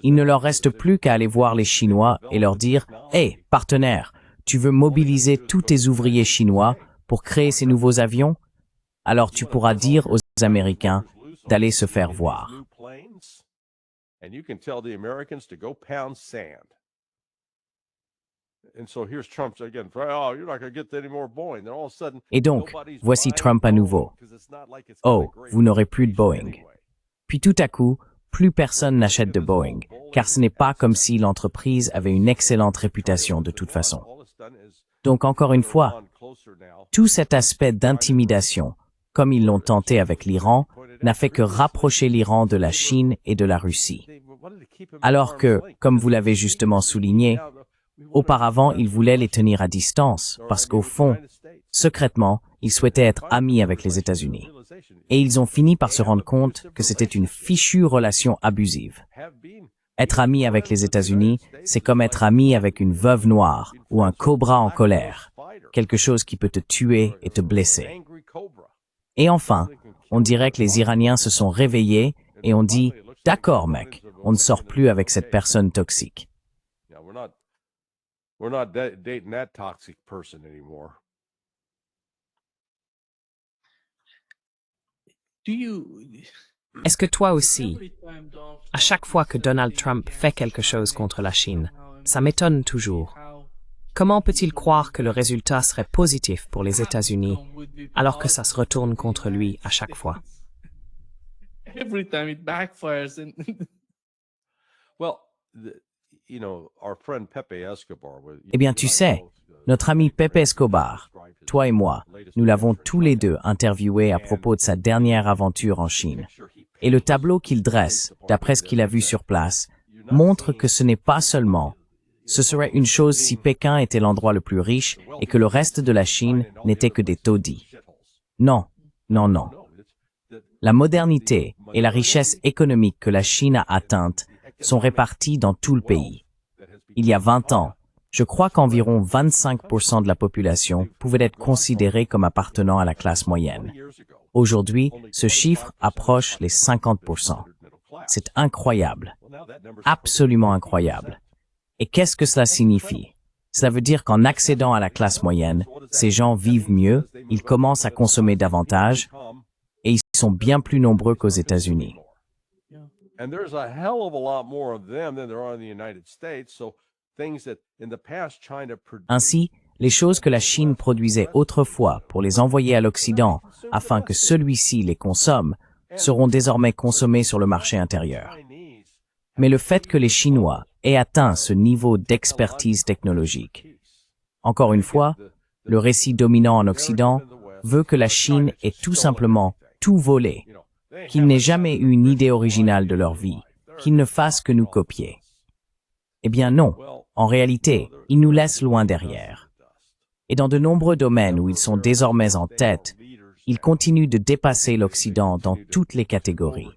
Il ne leur reste plus qu'à aller voir les Chinois et leur dire « Hey, partenaire, tu veux mobiliser tous tes ouvriers chinois pour créer ces nouveaux avions? Alors tu pourras dire aux Américains d'aller se faire voir. » Et donc, voici Trump à nouveau. Oh, vous n'aurez plus de Boeing. Puis tout à coup, plus personne n'achète de Boeing, car ce n'est pas comme si l'entreprise avait une excellente réputation de toute façon. Donc encore une fois, tout cet aspect d'intimidation, comme ils l'ont tenté avec l'Iran, n'a fait que rapprocher l'Iran de la Chine et de la Russie. Alors que, comme vous l'avez justement souligné, auparavant ils voulaient les tenir à distance, parce qu'au fond, secrètement, ils souhaitaient être amis avec les États-Unis. Et ils ont fini par se rendre compte que c'était une fichue relation abusive. Être ami avec les États-Unis, c'est comme être ami avec une veuve noire ou un cobra en colère, quelque chose qui peut te tuer et te blesser. Et enfin, on dirait que les Iraniens se sont réveillés et ont dit « D'accord, mec, on ne sort plus avec cette personne toxique. » Est-ce que toi aussi, à chaque fois que Donald Trump fait quelque chose contre la Chine, ça m'étonne toujours. Comment peut-il croire que le résultat serait positif pour les États-Unis alors que ça se retourne contre lui à chaque fois? Eh bien, tu sais, notre ami Pepe Escobar, toi et moi, nous l'avons tous les deux interviewé à propos de sa dernière aventure en Chine. Et le tableau qu'il dresse, d'après ce qu'il a vu sur place, montre que ce n'est pas seulement ce serait une chose si Pékin était l'endroit le plus riche et que le reste de la Chine n'était que des taudis. Non, non, non. La modernité et la richesse économique que la Chine a atteinte sont réparties dans tout le pays. Il y a 20 ans, je crois qu'environ 25% de la population pouvait être considérée comme appartenant à la classe moyenne. Aujourd'hui, ce chiffre approche les 50%. C'est incroyable. Absolument incroyable. Et qu'est-ce que cela signifie? Cela veut dire qu'en accédant à la classe moyenne, ces gens vivent mieux, ils commencent à consommer davantage, et ils sont bien plus nombreux qu'aux États-Unis. Ainsi, les choses que la Chine produisait autrefois pour les envoyer à l'Occident afin que celui-ci les consomme, seront désormais consommées sur le marché intérieur. Mais le fait que les Chinois aient atteint ce niveau d'expertise technologique, encore une fois, le récit dominant en Occident veut que la Chine ait tout simplement tout volé, qu'ils n'aient jamais eu une idée originale de leur vie, qu'ils ne fassent que nous copier. Eh bien non, en réalité, ils nous laissent loin derrière. Et dans de nombreux domaines où ils sont désormais en tête, ils continuent de dépasser l'Occident dans toutes les catégories.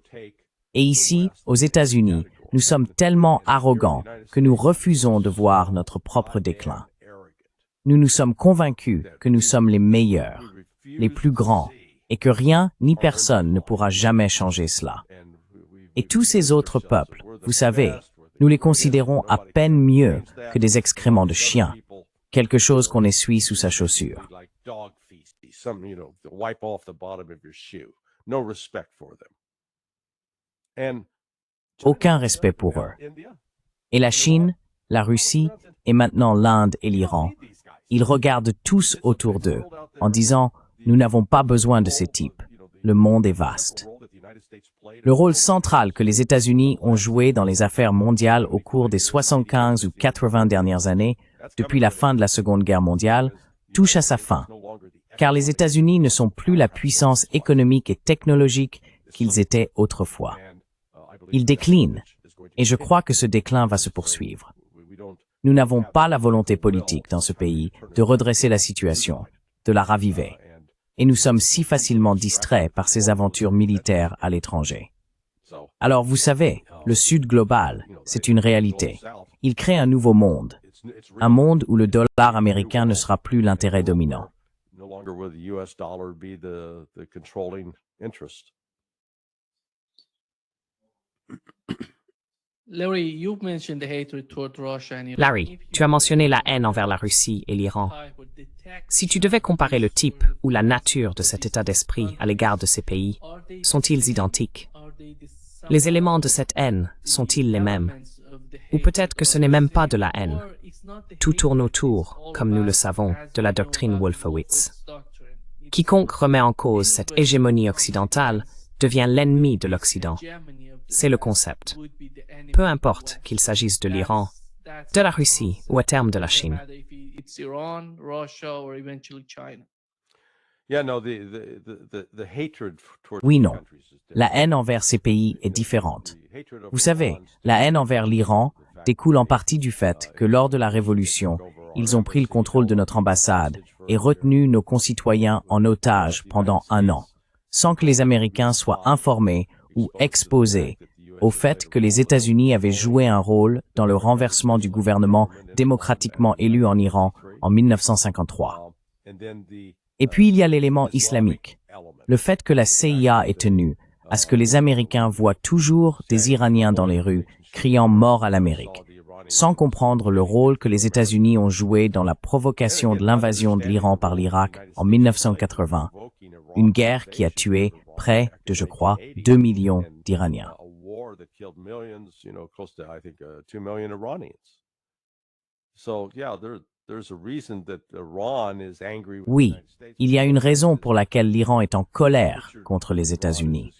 Et ici, aux États-Unis, nous sommes tellement arrogants que nous refusons de voir notre propre déclin. Nous nous sommes convaincus que nous sommes les meilleurs, les plus grands, et que rien ni personne ne pourra jamais changer cela. Et tous ces autres peuples, vous savez, nous les considérons à peine mieux que des excréments de chiens, quelque chose qu'on essuie sous sa chaussure. Aucun respect pour eux. Et la Chine, la Russie, et maintenant l'Inde et l'Iran, ils regardent tous autour d'eux en disant « Nous n'avons pas besoin de ces types, le monde est vaste ». Le rôle central que les États-Unis ont joué dans les affaires mondiales au cours des 75 ou 80 dernières années, depuis la fin de la Seconde Guerre mondiale, touche à sa fin, car les États-Unis ne sont plus la puissance économique et technologique qu'ils étaient autrefois. Ils déclinent, et je crois que ce déclin va se poursuivre. Nous n'avons pas la volonté politique dans ce pays de redresser la situation, de la raviver, et nous sommes si facilement distraits par ces aventures militaires à l'étranger. Alors vous savez, le Sud global, c'est une réalité. Il crée un nouveau monde, un monde où le dollar américain ne sera plus l'intérêt dominant. Larry, tu as mentionné la haine envers la Russie et l'Iran. Si tu devais comparer le type ou la nature de cet état d'esprit à l'égard de ces pays, sont-ils identiques? Les éléments de cette haine sont-ils les mêmes? Ou peut-être que ce n'est même pas de la haine. Tout tourne autour, comme nous le savons, de la doctrine Wolfowitz. Quiconque remet en cause cette hégémonie occidentale devient l'ennemi de l'Occident. C'est le concept. Peu importe qu'il s'agisse de l'Iran, de la Russie ou à terme de la Chine. Oui, non. La haine envers ces pays est différente. Vous savez, la haine envers l'Iran découle en partie du fait que lors de la Révolution, ils ont pris le contrôle de notre ambassade et retenu nos concitoyens en otage pendant 1 an, sans que les Américains soient informés ou exposés au fait que les États-Unis avaient joué un rôle dans le renversement du gouvernement démocratiquement élu en Iran en 1953. Et puis il y a l'élément islamique, le fait que la CIA ait tenu à ce que les Américains voient toujours des Iraniens dans les rues criant « mort à l'Amérique », sans comprendre le rôle que les États-Unis ont joué dans la provocation de l'invasion de l'Iran par l'Irak en 1980, une guerre qui a tué près de, je crois, 2 millions d'Iraniens. Oui, il y a une raison pour laquelle l'Iran est en colère contre les États-Unis.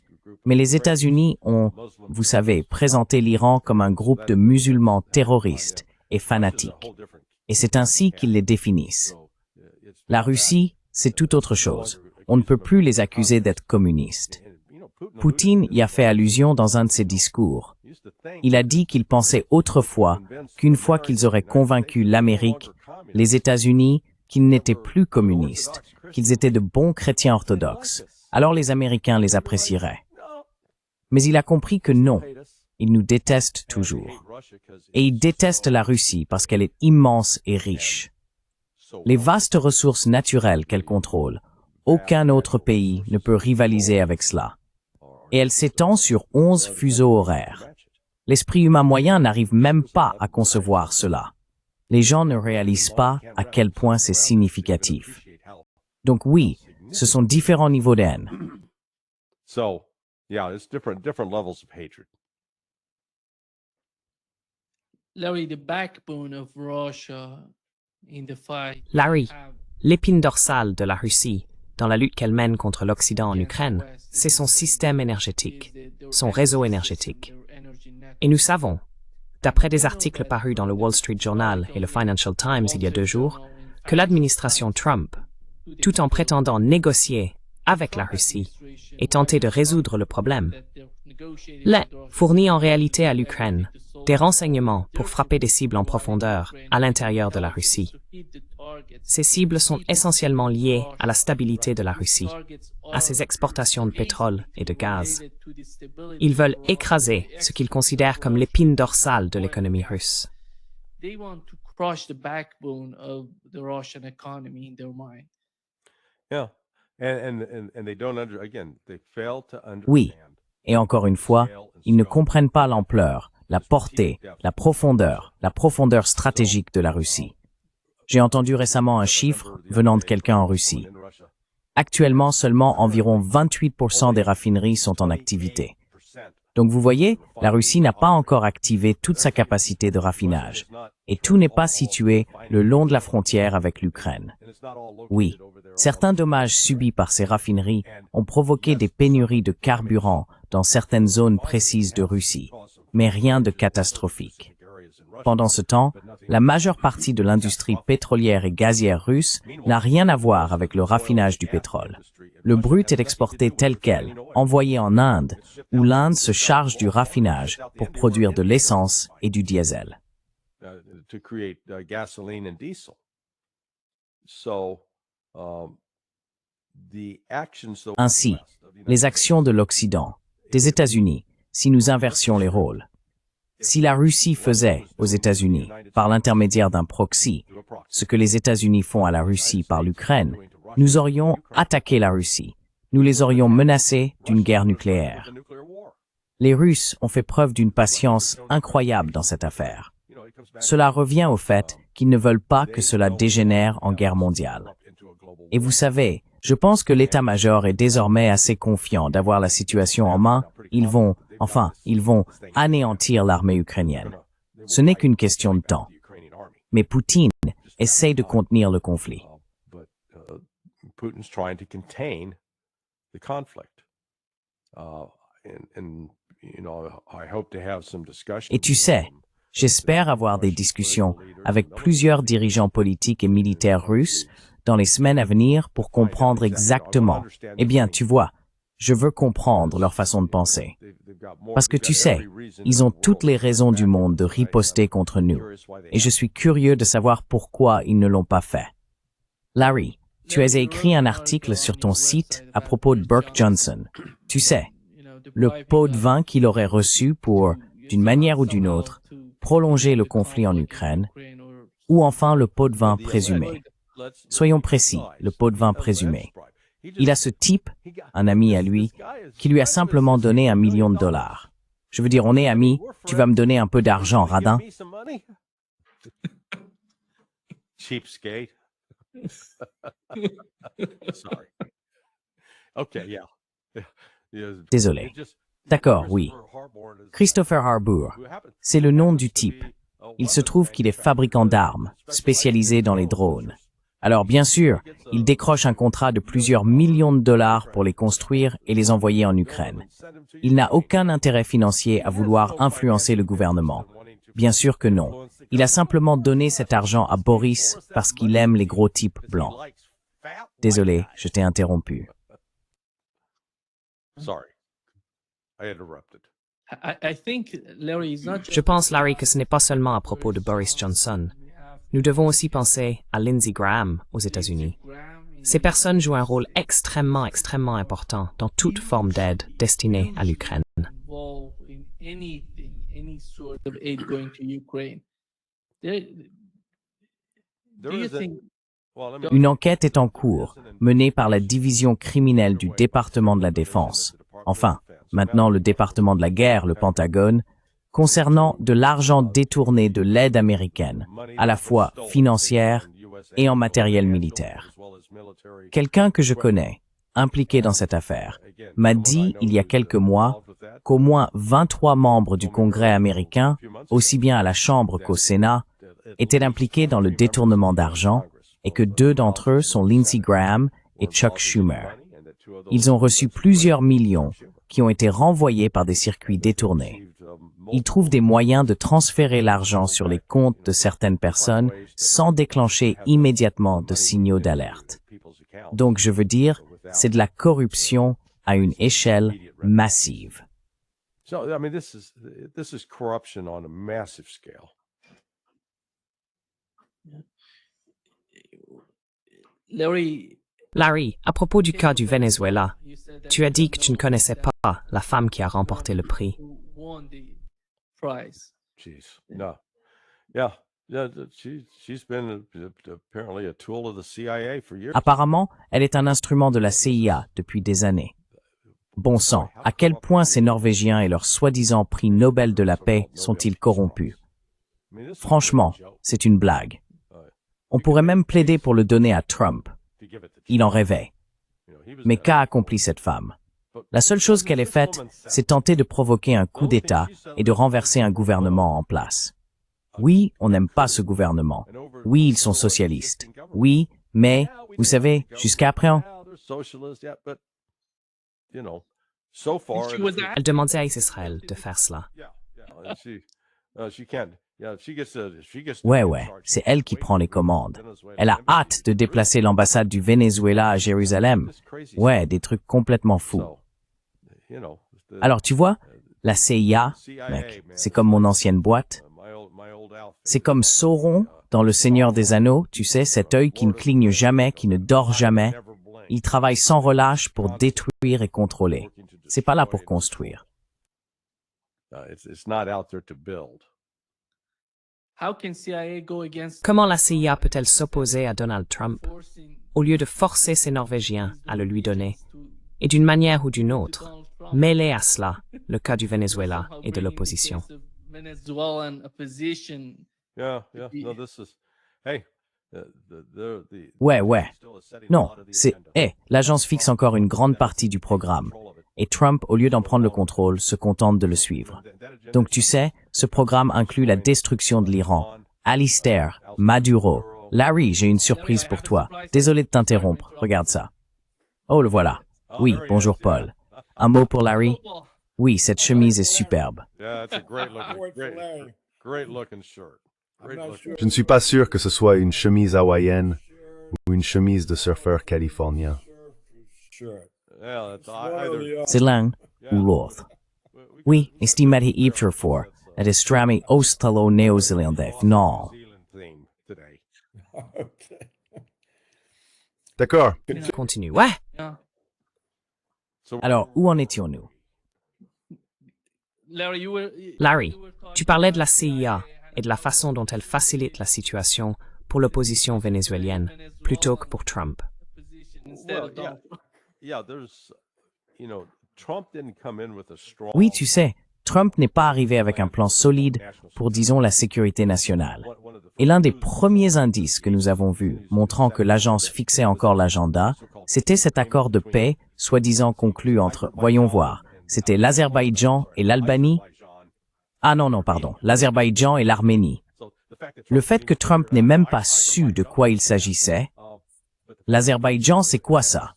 Mais les États-Unis ont, vous savez, présenté l'Iran comme un groupe de musulmans terroristes et fanatiques. Et c'est ainsi qu'ils les définissent. La Russie, c'est tout autre chose. On ne peut plus les accuser d'être communistes. Poutine y a fait allusion dans un de ses discours. Il a dit qu'il pensait autrefois qu'une fois qu'ils auraient convaincu l'Amérique, les États-Unis, qu'ils n'étaient plus communistes, qu'ils étaient de bons chrétiens orthodoxes, alors les Américains les apprécieraient. Mais il a compris que non, ils nous détestent toujours. Et ils détestent la Russie parce qu'elle est immense et riche. Les vastes ressources naturelles qu'elle contrôle, aucun autre pays ne peut rivaliser avec cela. Et elle s'étend sur 11 fuseaux horaires. L'esprit humain moyen n'arrive même pas à concevoir cela. Les gens ne réalisent pas à quel point c'est significatif. Donc oui, ce sont différents niveaux de haine. So, yeah, it's different levels of hatred. Larry, the backbone of Russia in the fight. Larry, l'épine dorsale de la Russie dans la lutte qu'elle mène contre l'Occident en Ukraine, c'est son système énergétique, son réseau énergétique. Et nous savons, d'après des articles parus dans le Wall Street Journal et le Financial Times il y a 2 jours, que l'administration Trump, tout en prétendant négocier avec la Russie et tenter de résoudre le problème, fournit en réalité à l'Ukraine des renseignements pour frapper des cibles en profondeur à l'intérieur de la Russie. Ces cibles sont essentiellement liées à la stabilité de la Russie, à ses exportations de pétrole et de gaz. Ils veulent écraser ce qu'ils considèrent comme l'épine dorsale de l'économie russe. Oui, et encore une fois, ils ne comprennent pas l'ampleur, la portée, la profondeur stratégique de la Russie. J'ai entendu récemment un chiffre venant de quelqu'un en Russie. Actuellement, seulement environ 28% des raffineries sont en activité. Donc vous voyez, la Russie n'a pas encore activé toute sa capacité de raffinage. Et tout n'est pas situé le long de la frontière avec l'Ukraine. Oui, certains dommages subis par ces raffineries ont provoqué des pénuries de carburant dans certaines zones précises de Russie, mais rien de catastrophique. Pendant ce temps, la majeure partie de l'industrie pétrolière et gazière russe n'a rien à voir avec le raffinage du pétrole. Le brut est exporté tel quel, envoyé en Inde, où l'Inde se charge du raffinage pour produire de l'essence et du diesel. Ainsi, les actions de l'Occident, des États-Unis, si nous inversions les rôles. Si la Russie faisait aux États-Unis, par l'intermédiaire d'un proxy, ce que les États-Unis font à la Russie par l'Ukraine, nous aurions attaqué la Russie. Nous les aurions menacés d'une guerre nucléaire. Les Russes ont fait preuve d'une patience incroyable dans cette affaire. Cela revient au fait qu'ils ne veulent pas que cela dégénère en guerre mondiale. Et vous savez, je pense que l'état-major est désormais assez confiant d'avoir la situation en main. Ils vont anéantir l'armée ukrainienne. Ce n'est qu'une question de temps. Mais Poutine essaie de contenir le conflit. Et tu sais, j'espère avoir des discussions avec plusieurs dirigeants politiques et militaires russes dans les semaines à venir pour comprendre exactement. Eh bien, tu vois, je veux comprendre leur façon de penser. Parce que tu sais, ils ont toutes les raisons du monde de riposter contre nous. Et je suis curieux de savoir pourquoi ils ne l'ont pas fait. Larry, tu as écrit un article sur ton site à propos de Burke Johnson. Tu sais, le pot de vin qu'il aurait reçu pour, d'une manière ou d'une autre, prolonger le conflit en Ukraine, ou enfin le pot de vin présumé. Soyons précis, le pot de vin présumé. Il a ce type, un ami à lui, qui lui a simplement donné $1 million. Je veux dire, on est amis, tu vas me donner un peu d'argent, radin. Cheapskate. Sorry. Okay, yeah. Désolé. D'accord, oui. Christopher Harbour, c'est le nom du type. Il se trouve qu'il est fabricant d'armes, spécialisé dans les drones. Alors bien sûr, il décroche un contrat de plusieurs millions de dollars pour les construire et les envoyer en Ukraine. Il n'a aucun intérêt financier à vouloir influencer le gouvernement. Bien sûr que non. Il a simplement donné cet argent à Boris parce qu'il aime les gros types blancs. Désolé, je t'ai interrompu. Sorry. Je pense, Larry, que ce n'est pas seulement à propos de Boris Johnson. Nous devons aussi penser à Lindsey Graham aux États-Unis. Ces personnes jouent un rôle extrêmement important dans toute forme d'aide destinée à l'Ukraine. Une enquête est en cours, menée par la division criminelle du département de la Défense, enfin, maintenant le département de la guerre, le Pentagone, concernant de l'argent détourné de l'aide américaine, à la fois financière et en matériel militaire. Quelqu'un que je connais, impliqué dans cette affaire, m'a dit il y a quelques mois qu'au moins 23 membres du Congrès américain, aussi bien à la Chambre qu'au Sénat, étaient impliqués dans le détournement d'argent et que 2 d'entre eux sont Lindsey Graham et Chuck Schumer. Ils ont reçu plusieurs millions qui ont été renvoyés par des circuits détournés. Ils trouvent des moyens de transférer l'argent sur les comptes de certaines personnes sans déclencher immédiatement de signaux d'alerte. Donc, je veux dire, c'est de la corruption à une échelle massive. So, I mean, this is corruption on a massive scale. Larry, à propos du cas du Venezuela, tu as dit que tu ne connaissais pas la femme qui a remporté le prix. Jeez, no. Yeah, she's been apparently a tool of the CIA for years. Apparemment, elle est un instrument de la CIA depuis des années. Bon sang, à quel point ces Norvégiens et leurs soi-disant prix Nobel de la paix sont-ils corrompus? Franchement, c'est une blague. On pourrait même plaider pour le donner à Trump. Il en rêvait. Mais qu'a accompli cette femme? La seule chose qu'elle ait faite, c'est tenter de provoquer un coup d'État et de renverser un gouvernement en place. Oui, on n'aime pas ce gouvernement. Oui, ils sont socialistes. Oui, mais, vous savez, jusqu'à présent, Elle demandait à Israël de faire cela. ouais, c'est elle qui prend les commandes. Elle a hâte de déplacer l'ambassade du Venezuela à Jérusalem. Ouais, des trucs complètement fous. Alors, tu vois, la CIA, mec, c'est comme mon ancienne boîte. C'est comme Sauron dans Le Seigneur des Anneaux, tu sais, cet œil qui ne cligne jamais, qui ne dort jamais. Il travaille sans relâche pour détruire et contrôler. C'est pas là pour construire. Comment la CIA peut-elle s'opposer à Donald Trump au lieu de forcer ces Norvégiens à le lui donner et d'une manière ou d'une autre, mêler à cela le cas du Venezuela et de l'opposition? Ouais. Non, l'agence fixe encore une grande partie du programme. Et Trump, au lieu d'en prendre le contrôle, se contente de le suivre. Donc tu sais, ce programme inclut la destruction de l'Iran. Alistair, Maduro. Larry, j'ai une surprise pour toi. Désolé de t'interrompre, regarde ça. Oh, le voilà. Oui, bonjour Paul. Un mot pour Larry? Oui, cette chemise est superbe. Je ne suis pas sûr que ce soit une chemise hawaïenne ou une chemise de surfeur californien. C'est l'un ou l'autre. Oui, estimez Ypres for, het is strami Australo-Néo-Zélandais, non. D'accord. Continue. Ouais. Alors, où en étions-nous? Larry, tu parlais de la CIA et de la façon dont elle facilite la situation pour l'opposition vénézuélienne plutôt que pour Trump. Oui, tu sais, Trump n'est pas arrivé avec un plan solide pour, disons, la sécurité nationale. Et l'un des premiers indices que nous avons vus, montrant que l'agence fixait encore l'agenda, c'était cet accord de paix, soi-disant conclu entre, voyons voir, c'était l'Azerbaïdjan et l'Albanie? Ah non, pardon, l'Azerbaïdjan et l'Arménie. Le fait que Trump n'ait même pas su de quoi il s'agissait, l'Azerbaïdjan, c'est quoi ça?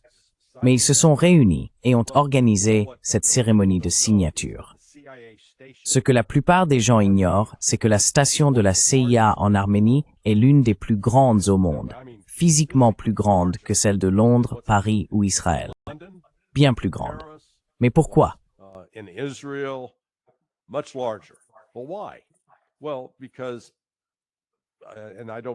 Mais ils se sont réunis et ont organisé cette cérémonie de signature. Ce que la plupart des gens ignorent, c'est que la station de la CIA en Arménie est l'une des plus grandes au monde, physiquement plus grande que celle de Londres, Paris ou Israël. Bien plus grande. Mais pourquoi? in Israel, much larger. Well, why? Well, because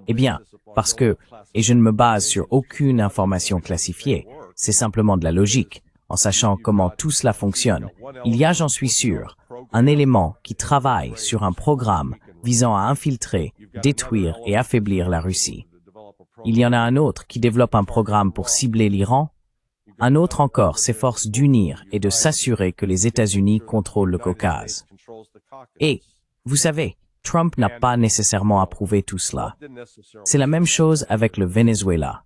Eh bien, parce que, et je ne me base sur aucune information classifiée, c'est simplement de la logique, en sachant comment tout cela fonctionne. Il y a, j'en suis sûr, un élément qui travaille sur un programme visant à infiltrer, détruire et affaiblir la Russie. Il y en a un autre qui développe un programme pour cibler l'Iran. Un autre encore s'efforce d'unir et de s'assurer que les États-Unis contrôlent le Caucase. Et, vous savez, Trump n'a pas nécessairement approuvé tout cela. C'est la même chose avec le Venezuela.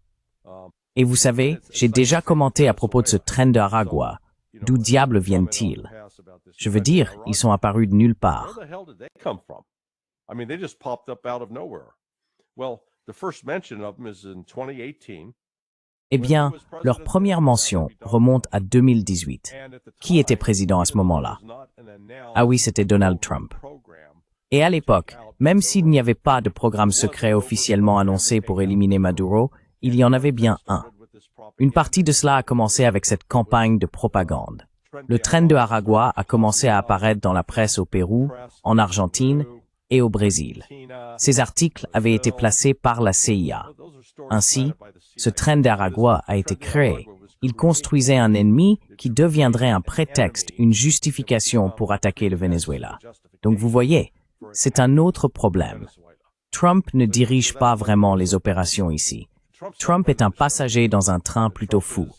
Et vous savez, j'ai déjà commenté à propos de ce train de Aragua. D'où diable viennent-ils? Je veux dire, ils sont apparus de nulle part. Eh bien, leur première mention remonte à 2018. Qui était président à ce moment-là? Ah oui, c'était Donald Trump. Et à l'époque, même s'il n'y avait pas de programme secret officiellement annoncé pour éliminer Maduro, il y en avait bien un. Une partie de cela a commencé avec cette campagne de propagande. Le train de Aragua a commencé à apparaître dans la presse au Pérou, en Argentine et au Brésil. Ces articles avaient été placés par la CIA. Ainsi, ce train d'Aragua a été créé. Il construisait un ennemi qui deviendrait un prétexte, une justification pour attaquer le Venezuela. Donc vous voyez, c'est un autre problème. Trump ne dirige pas vraiment les opérations ici. Trump est un passager dans un train plutôt fou.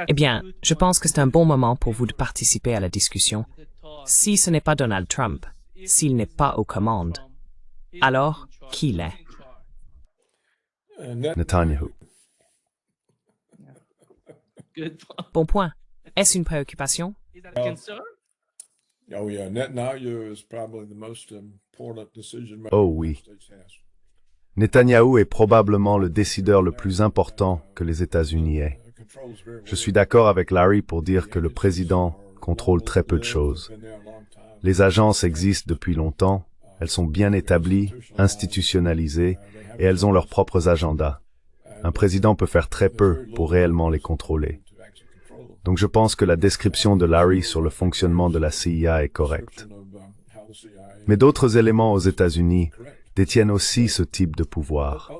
Eh bien, je pense que c'est un bon moment pour vous de participer à la discussion. Si ce n'est pas Donald Trump, s'il n'est pas aux commandes, alors qui l'est? Netanyahu. Bon point. Est-ce une préoccupation? Oh yeah, Netanyahu is probably the most important decision maker. Oh oui. Netanyahou est probablement le décideur le plus important que les États-Unis aient. Je suis d'accord avec Larry pour dire que le président contrôle très peu de choses. Les agences existent depuis longtemps, elles sont bien établies, institutionnalisées, et elles ont leurs propres agendas. Un président peut faire très peu pour réellement les contrôler. Donc je pense que la description de Larry sur le fonctionnement de la CIA est correcte. Mais d'autres éléments aux États-Unis détiennent aussi ce type de pouvoir.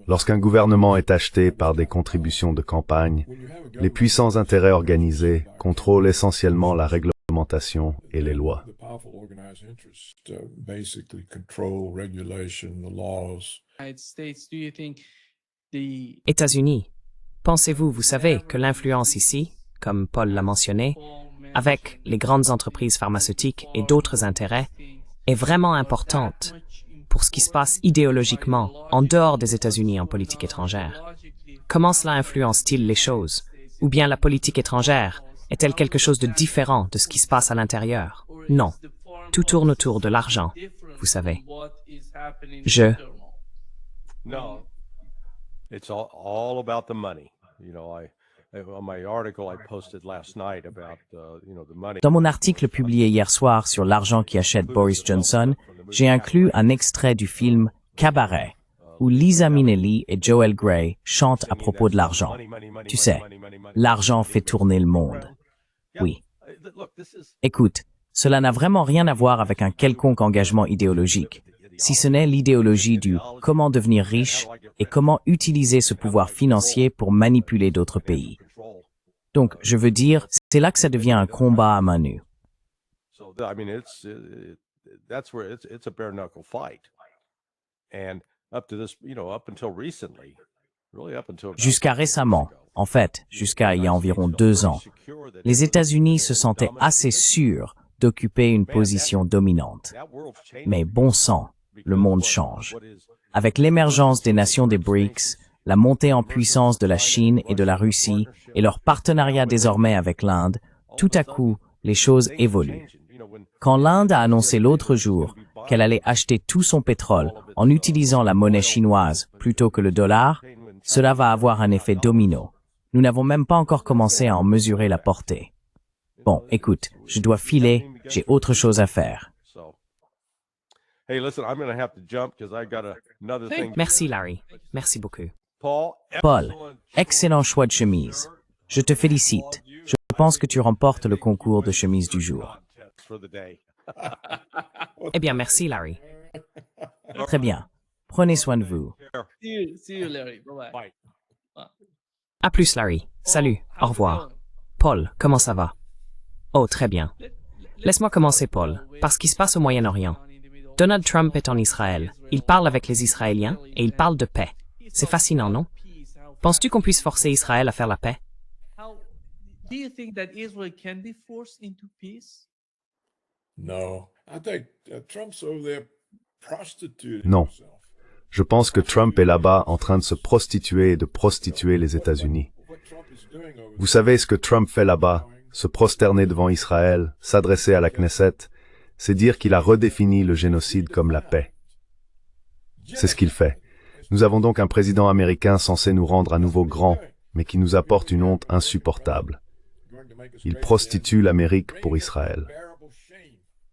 Lorsqu'un gouvernement est acheté par des contributions de campagne, les puissants intérêts organisés contrôlent essentiellement la réglementation et les lois. États-Unis. Pensez-vous, vous savez, que l'influence ici, comme Paul l'a mentionné, avec les grandes entreprises pharmaceutiques et d'autres intérêts, est vraiment importante pour ce qui se passe idéologiquement en dehors des États-Unis en politique étrangère? Comment cela influence-t-il les choses? Ou bien la politique étrangère est-elle quelque chose de différent de ce qui se passe à l'intérieur? Non. Tout tourne autour de l'argent, vous savez. No, it's all about the money. You know, on my article I posted last night about the money. Dans mon article publié hier soir sur l'argent qui achète Boris Johnson, j'ai inclus un extrait du film Cabaret, où Liza Minnelli et Joel Grey chantent à propos de l'argent. Tu sais, l'argent fait tourner le monde. Oui. Écoute, cela n'a vraiment rien à voir avec un quelconque engagement idéologique, si ce n'est l'idéologie du comment devenir riche et comment utiliser ce pouvoir financier pour manipuler d'autres pays. Donc, je veux dire, c'est là que ça devient un combat à main nue. Jusqu'à récemment, en fait, jusqu'à il y a environ 2 ans, les États-Unis se sentaient assez sûrs d'occuper une position dominante. Mais bon sang, le monde change. Avec l'émergence des nations des BRICS, la montée en puissance de la Chine et de la Russie et leur partenariat désormais avec l'Inde, tout à coup, les choses évoluent. Quand l'Inde a annoncé l'autre jour qu'elle allait acheter tout son pétrole en utilisant la monnaie chinoise plutôt que le dollar, cela va avoir un effet domino. Nous n'avons même pas encore commencé à en mesurer la portée. Bon, écoute, je dois filer, j'ai autre chose à faire. Merci Larry. Merci beaucoup. Paul, excellent choix de chemise. Je te félicite. Je pense que tu remportes le concours de chemise du jour. Eh bien, merci, Larry. Très bien. Prenez soin de vous. See you, Larry. Bye-bye. À plus, Larry. Salut. Au revoir. Paul, comment ça va? Oh, très bien. Laisse-moi commencer, Paul, par ce qui se passe au Moyen-Orient. Donald Trump est en Israël. Il parle avec les Israéliens et il parle de paix. C'est fascinant, non? Penses-tu qu'on puisse forcer Israël à faire la paix? Do you think that Israel can be forced into peace? No, I think Trump's over there prostituting Non. himself. Je pense que Trump est là-bas en train de se prostituer et de prostituer les États-Unis. What Trump is doing over Vous savez ce que Trump fait là-bas? Se prosterner devant Israël, s'adresser à la Knesset, c'est dire qu'il a redéfini le génocide comme la paix. C'est ce qu'il fait. Nous avons donc un président américain censé nous rendre à nouveau grands, mais qui nous apporte une honte insupportable. Il prostitue l'Amérique pour Israël.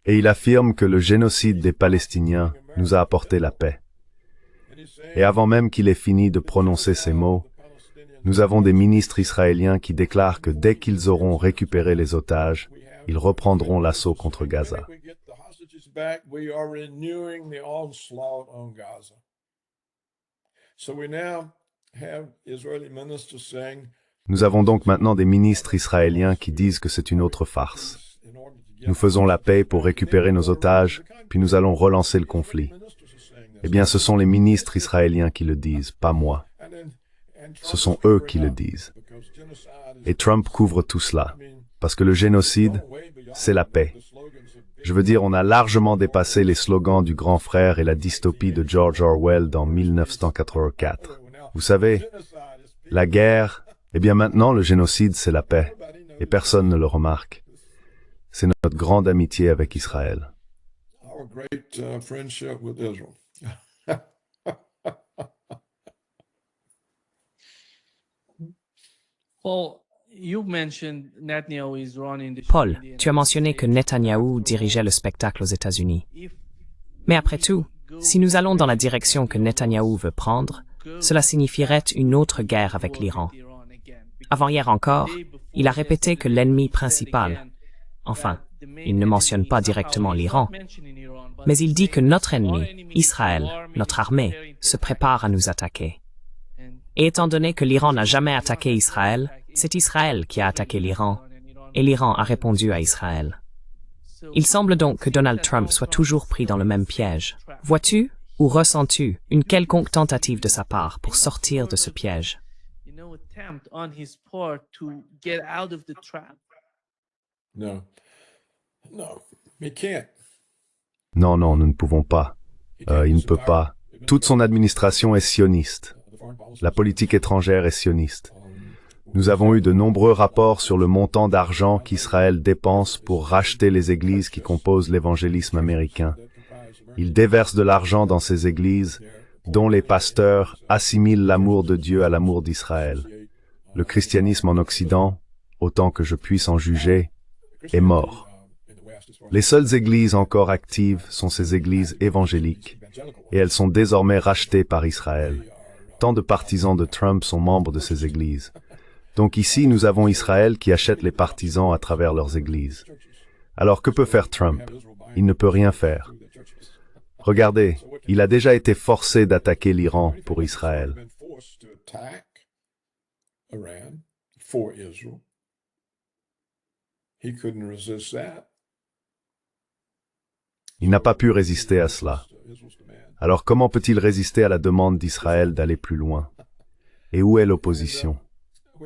Et il affirme que le génocide des Palestiniens nous a apporté la paix. Et avant même qu'il ait fini de prononcer ces mots, nous avons des ministres israéliens qui déclarent que dès qu'ils auront récupéré les otages, ils reprendront l'assaut contre Gaza. we get the hostages back, we are renewing the onslaught on Gaza. So we now have Israeli ministers saying, Nous avons donc maintenant des ministres israéliens qui disent que c'est une autre farce. in order to get Nous faisons la paix pour récupérer nos otages, puis nous allons relancer le conflit. Eh bien, ce sont les ministres israéliens qui le disent, pas moi. Ce sont eux qui le disent. Et Trump couvre tout cela, parce que le génocide, c'est la paix. Je veux dire, on a largement dépassé les slogans du grand frère et la dystopie de George Orwell dans 1984. Vous savez, la guerre, eh bien maintenant le génocide, c'est la paix, et personne ne le remarque. C'est notre grande amitié avec Israël. our great friendship with Israel. Paul, you mentioned Netanyahu is running the Paul, tu as mentionné que Netanyahou dirigeait le spectacle aux États-Unis. Mais après tout, si nous allons dans la direction que Netanyahou veut prendre, cela signifierait une autre guerre avec l'Iran. Avant-hier encore, il a répété que l'ennemi principal, enfin, il ne mentionne pas directement l'Iran, mais il dit que notre ennemi, Israël, notre armée, se prépare à nous attaquer. Et étant donné que l'Iran n'a jamais attaqué Israël, c'est Israël qui a attaqué l'Iran, et l'Iran a répondu à Israël. Il semble donc que Donald Trump soit toujours pris dans le même piège. Vois-tu ou ressens-tu une quelconque tentative de sa part pour sortir de ce piège? Attempt on his part to get out of the trap? No, he can't. Non, non, nous ne pouvons pas. Il ne peut pas. Toute son administration est sioniste. La politique étrangère est sioniste. Nous avons eu de nombreux rapports sur le montant d'argent qu'Israël dépense pour racheter les églises qui composent l'évangélisme américain. Il déverse de l'argent dans ces églises, dont les pasteurs assimilent l'amour de Dieu à l'amour d'Israël. Le christianisme en Occident, autant que je puisse en juger, est mort. Les seules églises encore actives sont ces églises évangéliques, et elles sont désormais rachetées par Israël. Tant de partisans de Trump sont membres de ces églises. Donc ici, nous avons Israël qui achète les partisans à travers leurs églises. Alors que peut faire Trump? Il ne peut rien faire. Regardez, il a déjà été forcé d'attaquer l'Iran pour Israël. Il n'a pas pu résister à cela. Alors comment peut-il résister à la demande d'Israël d'aller plus loin? Et où est l'opposition?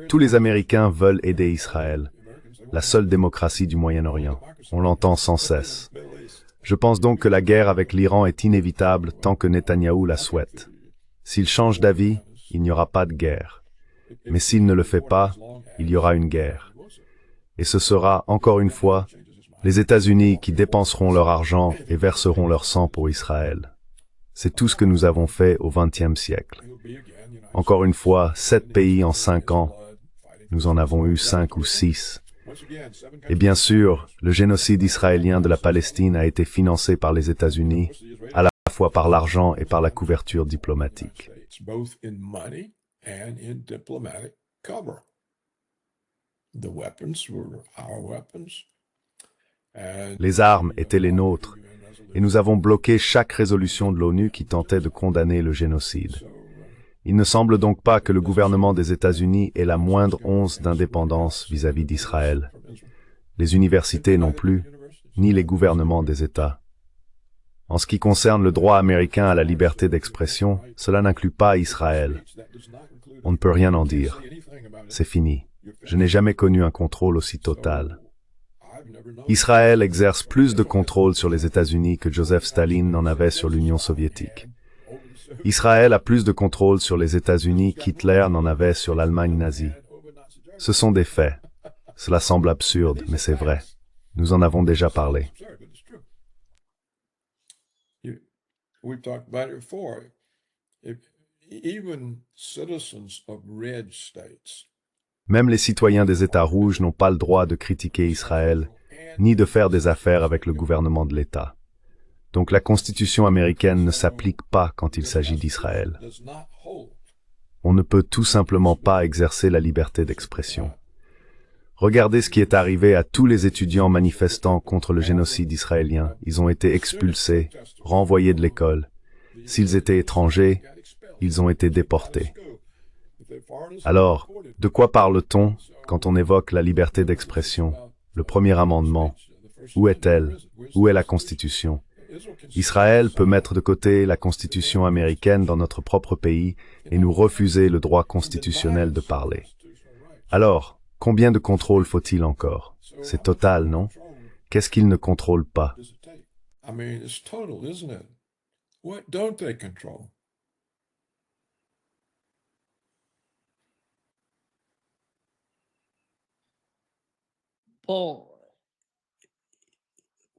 Tous les Américains veulent aider Israël, la seule démocratie du Moyen-Orient. On l'entend sans cesse. Je pense donc que la guerre avec l'Iran est inévitable tant que Netanyahou la souhaite. S'il change d'avis, il n'y aura pas de guerre. Mais s'il ne le fait pas, il y aura une guerre. Et ce sera, encore une fois, les États-Unis qui dépenseront leur argent et verseront leur sang pour Israël. C'est tout ce que nous avons fait au XXe siècle. Encore une fois, 7 pays en 5 ans. Nous en avons eu 5 ou 6. Et bien sûr, le génocide israélien de la Palestine a été financé par les États-Unis, à la fois par l'argent et par la couverture diplomatique. and in diplomatic cover. The weapons were our weapons. Les armes étaient les nôtres, et nous avons bloqué chaque résolution de l'ONU qui tentait de condamner le génocide. Il ne semble donc pas que le gouvernement des États-Unis ait la moindre once d'indépendance vis-à-vis d'Israël. Les universités non plus, ni les gouvernements des États. En ce qui concerne le droit américain à la liberté d'expression, cela n'inclut pas Israël. On ne peut rien en dire. C'est fini. Je n'ai jamais connu un contrôle aussi total. Israël exerce plus de contrôle sur les États-Unis que Joseph Staline n'en avait sur l'Union soviétique. Israël a plus de contrôle sur les États-Unis qu'Hitler n'en avait sur l'Allemagne nazie. Ce sont des faits. Cela semble absurde, mais c'est vrai. Nous en avons déjà parlé. We've talked about it before. Even citizens of red states. Même les citoyens des États rouges n'ont pas le droit de critiquer Israël, ni de faire des affaires avec le gouvernement de l'État. Donc la Constitution américaine ne s'applique pas quand il s'agit d'Israël. On ne peut tout simplement pas exercer la liberté d'expression. Regardez ce qui est arrivé à tous les étudiants manifestant contre le génocide israélien. Ils ont été expulsés, renvoyés de l'école. S'ils étaient étrangers, ils ont été déportés. Alors, de quoi parle-t-on quand on évoque la liberté d'expression, le premier amendement? Où est-elle? Où est la Constitution? Israël peut mettre de côté la Constitution américaine dans notre propre pays et nous refuser le droit constitutionnel de parler. Alors, combien de contrôle faut-il encore? C'est total, non? Qu'est-ce qu'ils ne contrôlent pas? I mean, it's total, isn't it? What don't they control? Paul,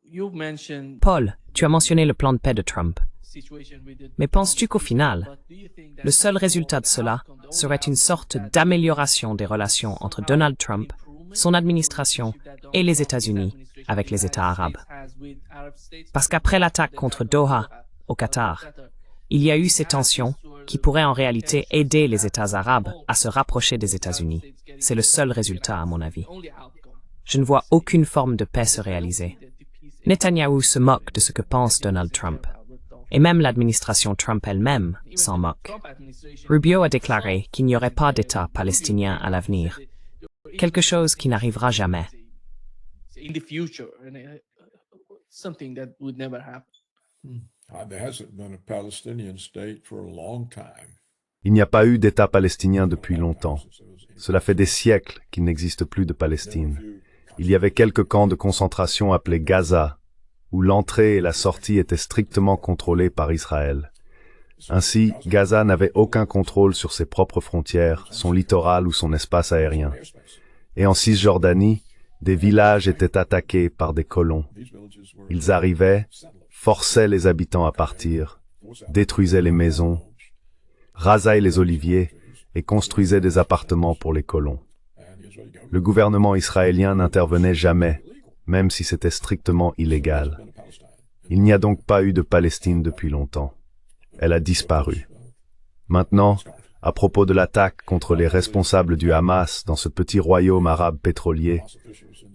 you mentioned Paul, tu as mentionné le plan de paix de Trump. Mais penses-tu qu'au final, le seul résultat de cela serait une sorte d'amélioration des relations entre Donald Trump, son administration et les États-Unis avec les États arabes? Parce qu'après l'attaque contre Doha, au Qatar, il y a eu ces tensions qui pourraient en réalité aider les États arabes à se rapprocher des États-Unis. C'est le seul résultat, à mon avis. Je ne vois aucune forme de paix se réaliser. Netanyahou se moque de ce que pense Donald Trump. Et même l'administration Trump elle-même s'en moque. Rubio a déclaré qu'il n'y aurait pas d'État palestinien à l'avenir. Quelque chose qui n'arrivera jamais. in the future, and something that would never happen. There hasn't been a Palestinian state for a long time. Il n'y a pas eu d'État palestinien depuis longtemps. Cela fait des siècles qu'il n'existe plus de Palestine. Il y avait quelques camps de concentration appelés Gaza, où l'entrée et la sortie étaient strictement contrôlées par Israël. Ainsi, Gaza n'avait aucun contrôle sur ses propres frontières, son littoral ou son espace aérien. Et en Cisjordanie, des villages étaient attaqués par des colons. Ils arrivaient, forçaient les habitants à partir, détruisaient les maisons, rasaient les oliviers et construisaient des appartements pour les colons. Le gouvernement israélien n'intervenait jamais, même si c'était strictement illégal. Il n'y a donc pas eu de Palestine depuis longtemps. Elle a disparu. Maintenant, à propos de l'attaque contre les responsables du Hamas dans ce petit royaume arabe pétrolier,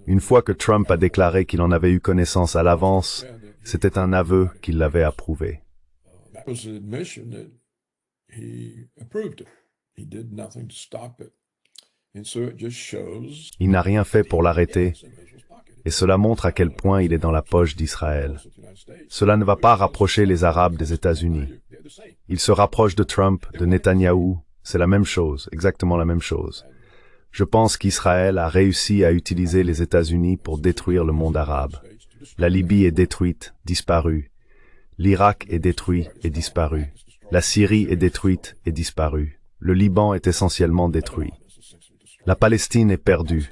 une fois que Trump a déclaré qu'il en avait eu connaissance à l'avance, c'était un aveu qu'il l'avait approuvé. Il n'a rien fait pour l'arrêter, et cela montre à quel point il est dans la poche d'Israël. Cela ne va pas rapprocher les Arabes des États-Unis. Ils se rapprochent de Trump, de Netanyahou, c'est la même chose, exactement la même chose. Je pense qu'Israël a réussi à utiliser les États-Unis pour détruire le monde arabe. La Libye est détruite, disparue. L'Irak est détruit et disparu. La Syrie est détruite et disparue. Le Liban est essentiellement détruit. La Palestine est perdue.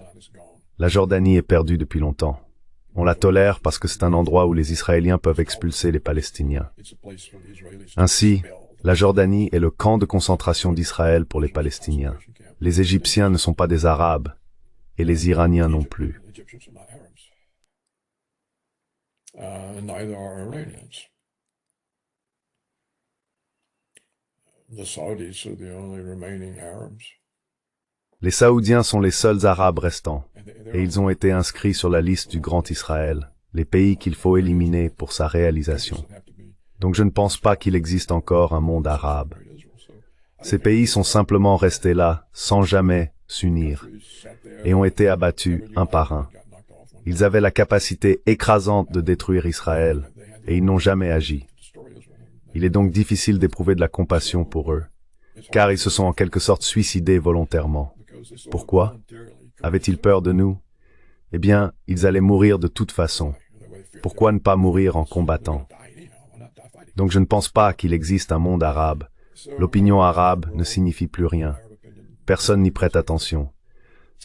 La Jordanie est perdue depuis longtemps. On la tolère parce que c'est un endroit où les Israéliens peuvent expulser les Palestiniens. Ainsi, la Jordanie est le camp de concentration d'Israël pour les Palestiniens. Les Égyptiens ne sont pas des Arabes, et les Iraniens non plus. The Saudis are the only remaining Arabs. Les Saoudiens sont les seuls Arabes restants, et ils ont été inscrits sur la liste du Grand Israël, les pays qu'il faut éliminer pour sa réalisation. Donc je ne pense pas qu'il existe encore un monde arabe. Ces pays sont simplement restés là, sans jamais s'unir, et ont été abattus un par un. Ils avaient la capacité écrasante de détruire Israël, et ils n'ont jamais agi. Il est donc difficile d'éprouver de la compassion pour eux, car ils se sont en quelque sorte suicidés volontairement. Pourquoi? Avaient-ils peur de nous? Eh bien, ils allaient mourir de toute façon. Pourquoi ne pas mourir en combattant? Donc je ne pense pas qu'il existe un monde arabe. L'opinion arabe ne signifie plus rien. Personne n'y prête attention.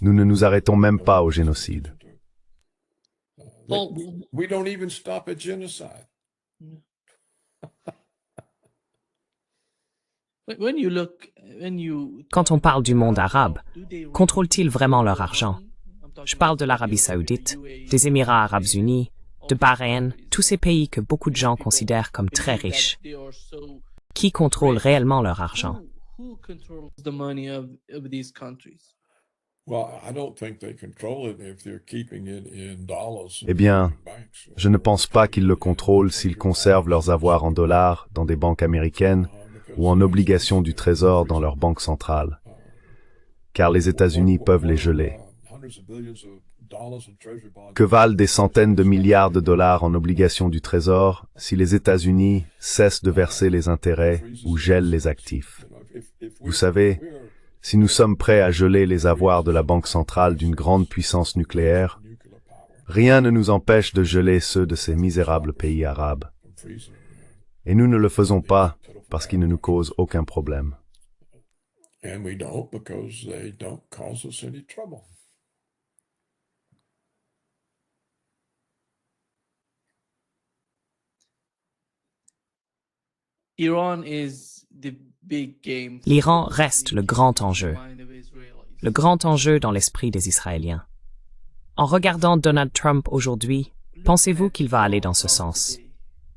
Nous ne nous arrêtons même pas au génocide. We don't even stop at genocide. Quand on parle du monde arabe, contrôlent-ils vraiment leur argent? Je parle de l'Arabie saoudite, des Émirats arabes unis, de Bahreïn, tous ces pays que beaucoup de gens considèrent comme très riches. Qui contrôle réellement leur argent? Eh bien, je ne pense pas qu'ils le contrôlent s'ils conservent leurs avoirs en dollars dans des banques américaines ou en obligations du Trésor dans leur banque centrale, car les États-Unis peuvent les geler. Que valent des centaines de milliards de dollars en obligations du Trésor si les États-Unis cessent de verser les intérêts ou gèlent les actifs? Vous savez, si nous sommes prêts à geler les avoirs de la Banque centrale d'une grande puissance nucléaire, rien ne nous empêche de geler ceux de ces misérables pays arabes. Et nous ne le faisons pas parce qu'ils ne nous causent aucun problème. L'Iran reste le grand enjeu dans l'esprit des Israéliens. En regardant Donald Trump aujourd'hui, pensez-vous qu'il va aller dans ce sens?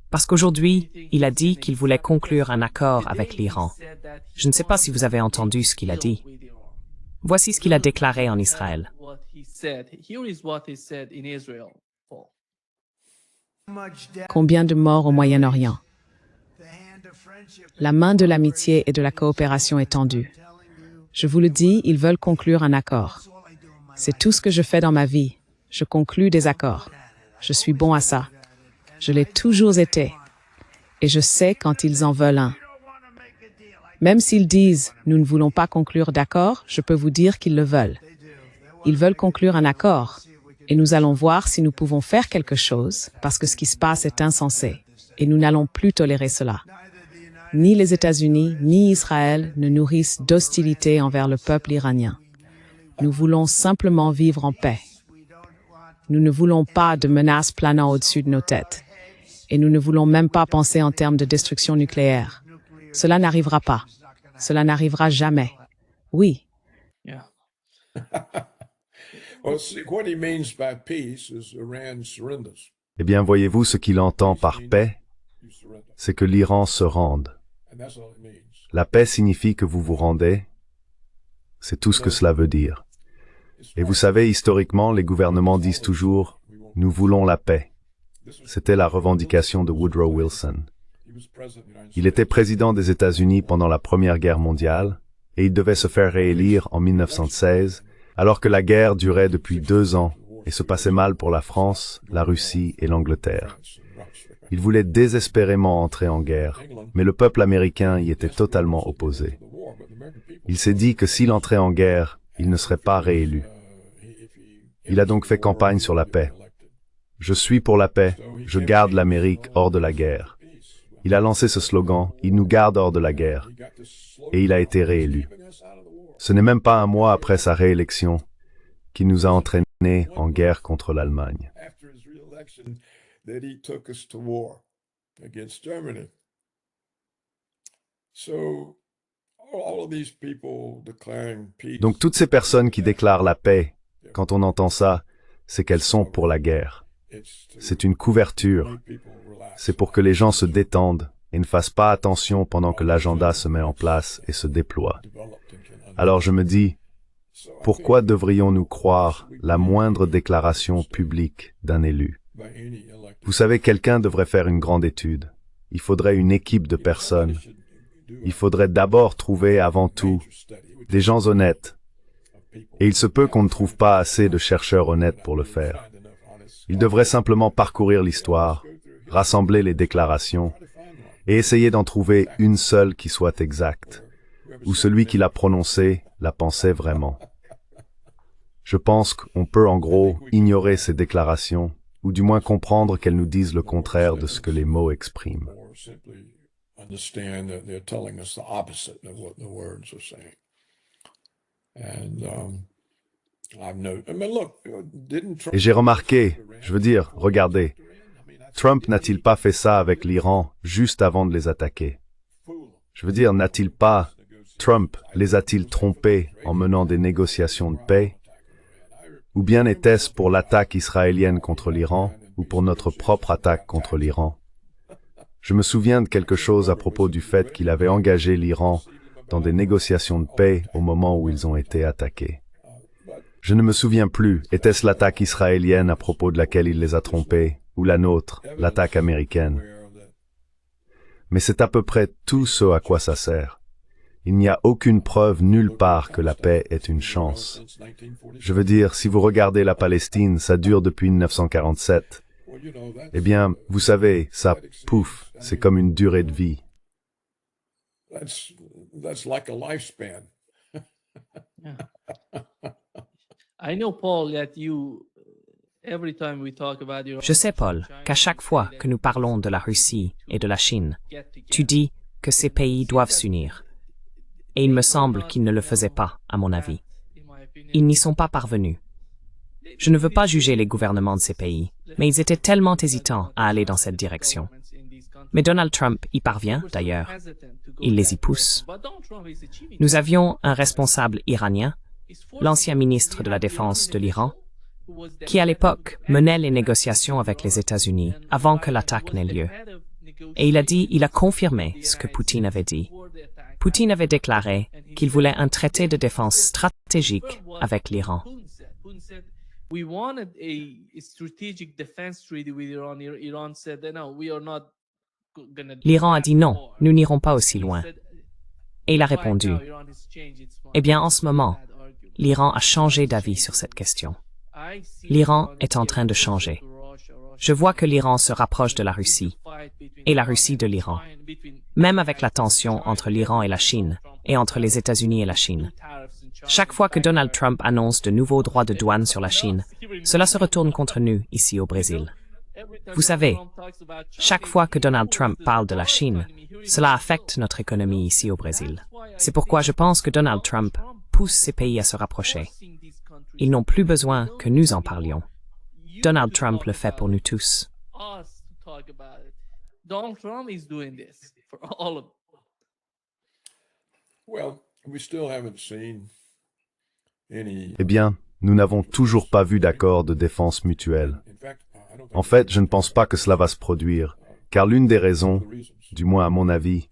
Parce qu'aujourd'hui, il a dit qu'il voulait conclure un accord avec l'Iran. Je ne sais pas si vous avez entendu ce qu'il a dit. Voici ce qu'il a déclaré en Israël. Combien de morts au Moyen-Orient? La main de l'amitié et de la coopération est tendue. Je vous le dis, ils veulent conclure un accord. C'est tout ce que je fais dans ma vie. Je conclus des accords. Je suis bon à ça. Je l'ai toujours été. Et je sais quand ils en veulent un. Même s'ils disent « nous ne voulons pas conclure d'accord », je peux vous dire qu'ils le veulent. Ils veulent conclure un accord. Et nous allons voir si nous pouvons faire quelque chose, parce que ce qui se passe est insensé. Et nous n'allons plus tolérer cela. Ni les États-Unis, ni Israël ne nourrissent d'hostilité envers le peuple iranien. Nous voulons simplement vivre en paix. Nous ne voulons pas de menaces planant au-dessus de nos têtes. Et nous ne voulons même pas penser en termes de destruction nucléaire. Cela n'arrivera pas. Cela n'arrivera jamais. Oui. Eh bien, voyez-vous ce qu'il entend par paix? C'est que l'Iran se rende. La paix signifie que vous vous rendez. C'est tout ce que cela veut dire. Et vous savez, historiquement, les gouvernements disent toujours « Nous voulons la paix ». C'était la revendication de Woodrow Wilson. Il était président des États-Unis pendant la Première Guerre mondiale et il devait se faire réélire en 1916, alors que la guerre durait depuis 2 ans et se passait mal pour la France, la Russie et l'Angleterre. Il voulait désespérément entrer en guerre, mais le peuple américain y était totalement opposé. Il s'est dit que s'il entrait en guerre, il ne serait pas réélu. Il a donc fait campagne sur la paix. Je suis pour la paix, je garde l'Amérique hors de la guerre. Il a lancé ce slogan, il nous garde hors de la guerre. Et il a été réélu. Ce n'est même pas un mois après sa réélection qu'il nous a entraînés en guerre contre l'Allemagne. Donc toutes ces personnes qui déclarent la paix, quand on entend ça, c'est qu'elles sont pour la guerre. C'est une couverture. C'est pour que les gens se détendent et ne fassent pas attention pendant que l'agenda se met en place et se déploie. Alors je me dis, pourquoi devrions-nous croire la moindre déclaration publique d'un élu? Vous savez, quelqu'un devrait faire une grande étude. Il faudrait une équipe de personnes. Il faudrait d'abord trouver, avant tout, des gens honnêtes. Et il se peut qu'on ne trouve pas assez de chercheurs honnêtes pour le faire. Il devrait simplement parcourir l'histoire, rassembler les déclarations, et essayer d'en trouver une seule qui soit exacte, où celui qui l'a prononcée la pensait vraiment. Je pense qu'on peut en gros ignorer ces déclarations, ou du moins comprendre qu'elles nous disent le contraire de ce que les mots expriment. Et j'ai remarqué, je veux dire, regardez, Trump n'a-t-il pas fait ça avec l'Iran juste avant de les attaquer? Je veux dire, Trump les a-t-il trompés en menant des négociations de paix? Ou bien était-ce pour l'attaque israélienne contre l'Iran ou pour notre propre attaque contre l'Iran? Je me souviens de quelque chose à propos du fait qu'il avait engagé l'Iran dans des négociations de paix au moment où ils ont été attaqués. Je ne me souviens plus, était-ce l'attaque israélienne à propos de laquelle il les a trompés, ou la nôtre, l'attaque américaine? Mais c'est à peu près tout ce à quoi ça sert. Il n'y a aucune preuve nulle part que la paix est une chance. Je veux dire, si vous regardez la Palestine, ça dure depuis 1947. Eh bien, vous savez, ça, pouf, c'est comme une durée de vie. Je sais, Paul, qu'à chaque fois que nous parlons de la Russie et de la Chine, tu dis que ces pays doivent s'unir. Et il me semble qu'ils ne le faisaient pas, à mon avis. Ils n'y sont pas parvenus. Je ne veux pas juger les gouvernements de ces pays, mais ils étaient tellement hésitants à aller dans cette direction. Mais Donald Trump y parvient, d'ailleurs. Il les y pousse. Nous avions un responsable iranien, l'ancien ministre de la Défense de l'Iran, qui à l'époque menait les négociations avec les États-Unis avant que l'attaque n'ait lieu. Et il a confirmé ce que Poutine avait dit. Poutine avait déclaré qu'il voulait un traité de défense stratégique avec l'Iran. L'Iran a dit non, nous n'irons pas aussi loin. Et il a répondu, eh bien en ce moment, l'Iran a changé d'avis sur cette question. L'Iran est en train de changer. Je vois que l'Iran se rapproche de la Russie, et la Russie de l'Iran. Même avec la tension entre l'Iran et la Chine, et entre les États-Unis et la Chine. Chaque fois que Donald Trump annonce de nouveaux droits de douane sur la Chine, cela se retourne contre nous ici au Brésil. Vous savez, chaque fois que Donald Trump parle de la Chine, cela affecte notre économie ici au Brésil. C'est pourquoi je pense que Donald Trump pousse ces pays à se rapprocher. Ils n'ont plus besoin que nous en parlions. Donald Trump le fait pour nous tous. Eh bien, nous n'avons toujours pas vu d'accord de défense mutuelle. En fait, je ne pense pas que cela va se produire, car l'une des raisons, du moins à mon avis,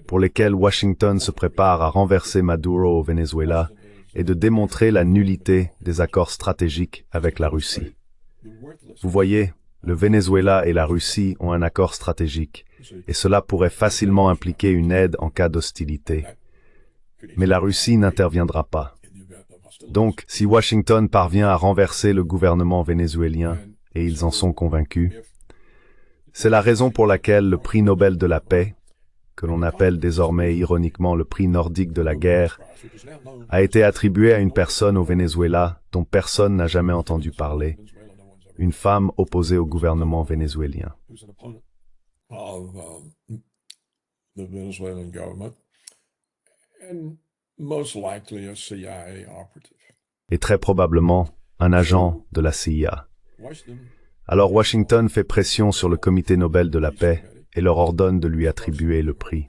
pour lesquelles Washington se prépare à renverser Maduro au Venezuela, est de démontrer la nullité des accords stratégiques avec la Russie. Vous voyez, le Venezuela et la Russie ont un accord stratégique, et cela pourrait facilement impliquer une aide en cas d'hostilité. Mais la Russie n'interviendra pas. Donc, si Washington parvient à renverser le gouvernement vénézuélien, et ils en sont convaincus, c'est la raison pour laquelle le prix Nobel de la paix, que l'on appelle désormais ironiquement le prix nordique de la guerre, a été attribué à une personne au Venezuela dont personne n'a jamais entendu parler, une femme opposée au gouvernement vénézuélien. Et très probablement un agent de la CIA. Alors Washington fait pression sur le Comité Nobel de la paix et leur ordonne de lui attribuer le prix.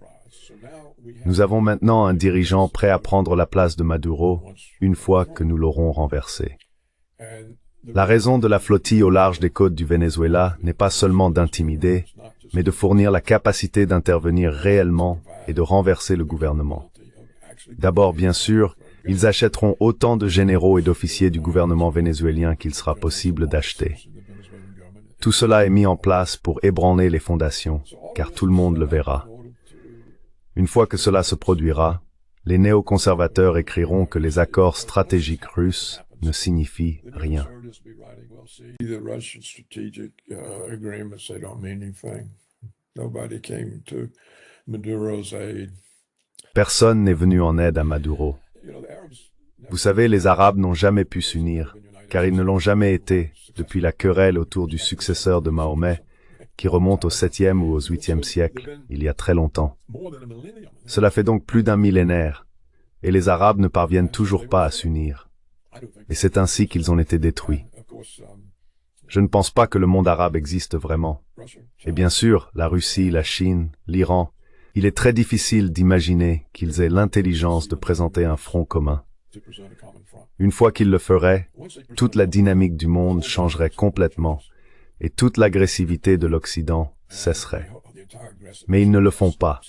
Nous avons maintenant un dirigeant prêt à prendre la place de Maduro une fois que nous l'aurons renversé. La raison de la flottille au large des côtes du Venezuela n'est pas seulement d'intimider, mais de fournir la capacité d'intervenir réellement et de renverser le gouvernement. D'abord, bien sûr, ils achèteront autant de généraux et d'officiers du gouvernement vénézuélien qu'il sera possible d'acheter. Tout cela est mis en place pour ébranler les fondations, car tout le monde le verra. Une fois que cela se produira, les néoconservateurs écriront que les accords stratégiques russes ne signifient rien. The Russian strategic agreements, they don't mean anything. Nobody came to Maduro's aid. Personne n'est venu en aide à Maduro. Vous savez, les Arabes n'ont jamais pu s'unir, car ils ne l'ont jamais été depuis la querelle autour du successeur de Mahomet, qui remonte au 7e ou au 8e siècle, il y a très longtemps. Cela fait donc plus d'un millénaire, et les Arabes ne parviennent toujours pas à s'unir. Et c'est ainsi qu'ils ont été détruits. Je ne pense pas que le monde arabe existe vraiment. Et bien sûr, la Russie, la Chine, l'Iran, il est très difficile d'imaginer qu'ils aient l'intelligence de présenter un front commun. Une fois qu'ils le feraient, toute la dynamique du monde changerait complètement et toute l'agressivité de l'Occident cesserait. Mais ils ne le font pas.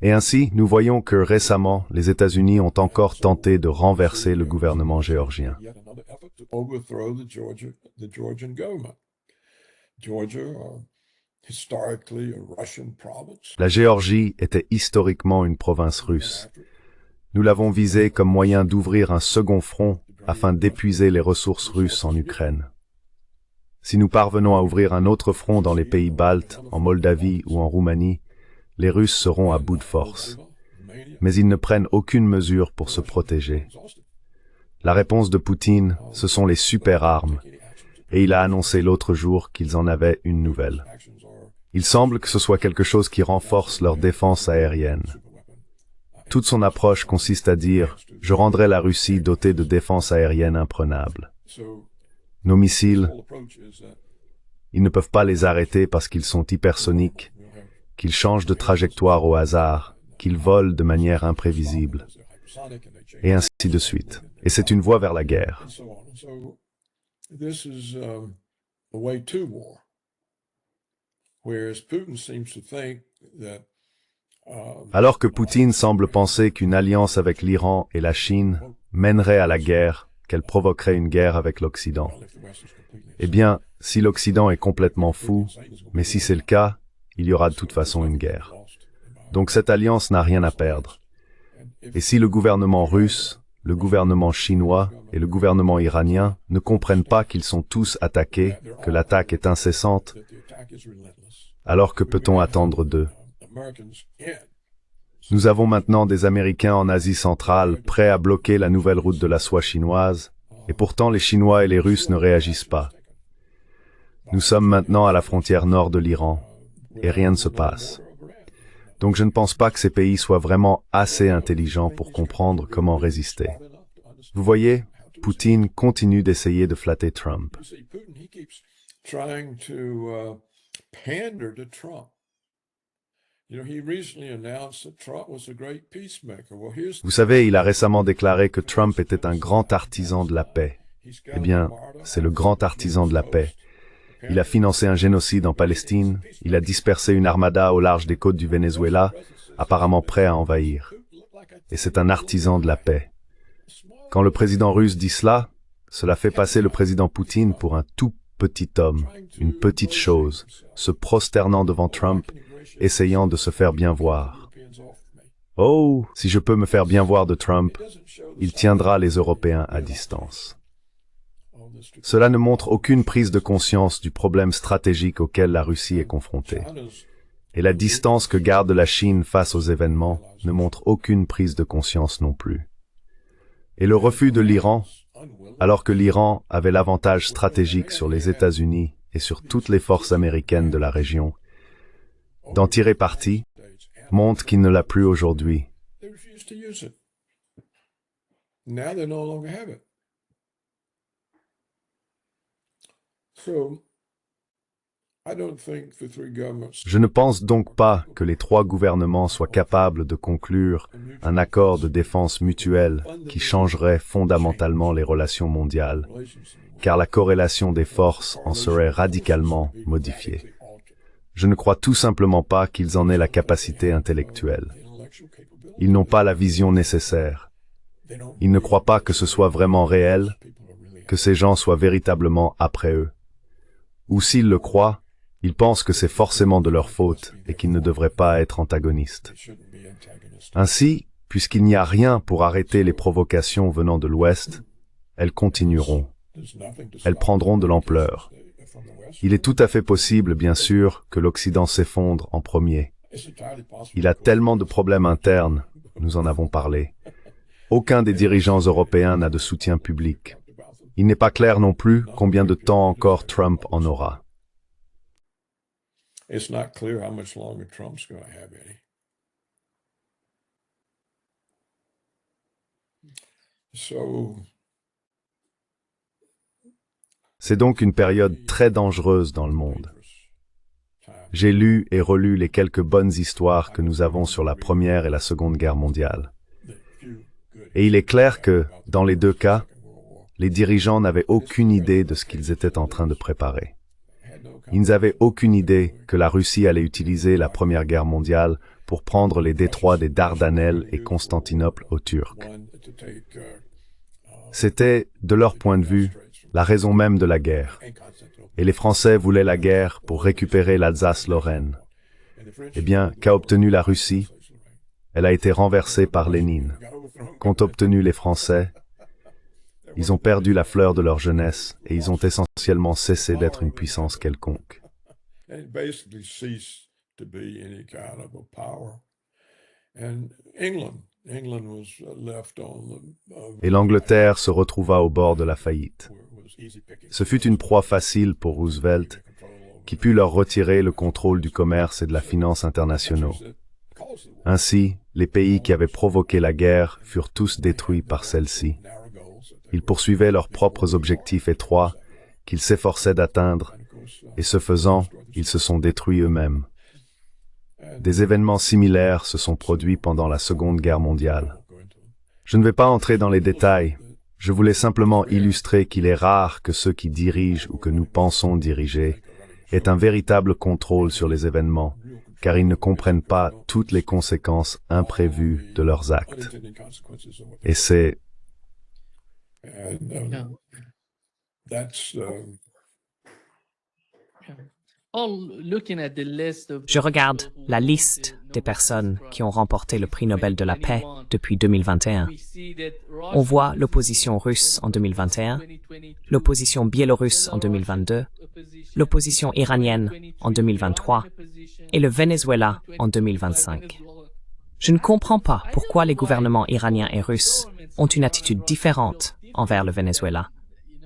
Et ainsi, nous voyons que récemment, les États-Unis ont encore tenté de renverser le gouvernement géorgien. La Géorgie était historiquement une province russe. Nous l'avons visée comme moyen d'ouvrir un second front afin d'épuiser les ressources russes en Ukraine. Si nous parvenons à ouvrir un autre front dans les pays baltes, en Moldavie ou en Roumanie, les Russes seront à bout de force. Mais ils ne prennent aucune mesure pour se protéger. La réponse de Poutine, ce sont les super-armes, et il a annoncé l'autre jour qu'ils en avaient une nouvelle. Il semble que ce soit quelque chose qui renforce leur défense aérienne. Toute son approche consiste à dire « Je rendrai la Russie dotée de défense aérienne imprenable ». Nos missiles, ils ne peuvent pas les arrêter parce qu'ils sont hypersoniques, qu'ils changent de trajectoire au hasard, qu'ils volent de manière imprévisible, et ainsi de suite. Et c'est une voie vers la guerre. Alors que Poutine semble penser qu'une alliance avec l'Iran et la Chine mènerait à la guerre, qu'elle provoquerait une guerre avec l'Occident. Eh bien, si l'Occident est complètement fou, mais si c'est le cas, il y aura de toute façon une guerre. Donc cette alliance n'a rien à perdre. Et si le gouvernement russe, le gouvernement chinois et le gouvernement iranien ne comprennent pas qu'ils sont tous attaqués, que l'attaque est incessante, alors que peut-on attendre d'eux? Nous avons maintenant des Américains en Asie centrale prêts à bloquer la nouvelle route de la soie chinoise, et pourtant les Chinois et les Russes ne réagissent pas. Nous sommes maintenant à la frontière nord de l'Iran, et rien ne se passe. Donc je ne pense pas que ces pays soient vraiment assez intelligents pour comprendre comment résister. Vous voyez, Poutine continue d'essayer de flatter Trump. Vous savez, il a récemment déclaré que Trump était un grand artisan de la paix. Eh bien, c'est le grand artisan de la paix. Il a financé un génocide en Palestine, il a dispersé une armada au large des côtes du Venezuela, apparemment prêt à envahir. Et c'est un artisan de la paix. Quand le président russe dit cela, cela fait passer le président Poutine pour un tout petit homme, une petite chose, se prosternant devant Trump, essayant de se faire bien voir. Oh, si je peux me faire bien voir de Trump, il tiendra les Européens à distance. Cela ne montre aucune prise de conscience du problème stratégique auquel la Russie est confrontée. Et la distance que garde la Chine face aux événements ne montre aucune prise de conscience non plus. Et le refus de l'Iran, alors que l'Iran avait l'avantage stratégique sur les États-Unis et sur toutes les forces américaines de la région, d'en tirer parti, montre qu'il ne l'a plus aujourd'hui. Je ne pense donc pas que les trois gouvernements soient capables de conclure un accord de défense mutuelle qui changerait fondamentalement les relations mondiales, car la corrélation des forces en serait radicalement modifiée. Je ne crois tout simplement pas qu'ils en aient la capacité intellectuelle. Ils n'ont pas la vision nécessaire. Ils ne croient pas que ce soit vraiment réel, que ces gens soient véritablement après eux. Ou s'ils le croient, ils pensent que c'est forcément de leur faute et qu'ils ne devraient pas être antagonistes. Ainsi, puisqu'il n'y a rien pour arrêter les provocations venant de l'Ouest, elles continueront. Elles prendront de l'ampleur. Il est tout à fait possible, bien sûr, que l'Occident s'effondre en premier. Il a tellement de problèmes internes, nous en avons parlé. Aucun des dirigeants européens n'a de soutien public. Il n'est pas clair non plus combien de temps encore Trump en aura. It's not clear how much longer Trump's going to have any. So, C'est donc une période très dangereuse dans le monde. J'ai lu et relu les quelques bonnes histoires que nous avons sur la Première et la Seconde Guerre mondiale. Et il est clair que, dans les deux cas, les dirigeants n'avaient aucune idée de ce qu'ils étaient en train de préparer. Ils n'avaient aucune idée que la Russie allait utiliser la Première Guerre mondiale pour prendre les détroits des Dardanelles et Constantinople aux Turcs. C'était, de leur point de vue, la raison même de la guerre. Et les Français voulaient la guerre pour récupérer l'Alsace-Lorraine. Eh bien, qu'a obtenu la Russie? Elle a été renversée par Lénine. Qu'ont obtenu les Français? Ils ont perdu la fleur de leur jeunesse et ils ont essentiellement cessé d'être une puissance quelconque. Et l'Angleterre se retrouva au bord de la faillite. Ce fut une proie facile pour Roosevelt, qui put leur retirer le contrôle du commerce et de la finance internationaux. Ainsi, les pays qui avaient provoqué la guerre furent tous détruits par celle-ci. Ils poursuivaient leurs propres objectifs étroits, qu'ils s'efforçaient d'atteindre, et ce faisant, ils se sont détruits eux-mêmes. Des événements similaires se sont produits pendant la Seconde Guerre mondiale. Je ne vais pas entrer dans les détails, je voulais simplement illustrer qu'il est rare que ceux qui dirigent ou que nous pensons diriger aient un véritable contrôle sur les événements, car ils ne comprennent pas toutes les conséquences imprévues de leurs actes. Et c'est Je regarde la liste des personnes qui ont remporté le prix Nobel de la paix depuis 2021. On voit l'opposition russe en 2021, l'opposition biélorusse en 2022, l'opposition iranienne en 2023 et le Venezuela en 2025. Je ne comprends pas pourquoi les gouvernements iraniens et russes ont une attitude différente envers le Venezuela.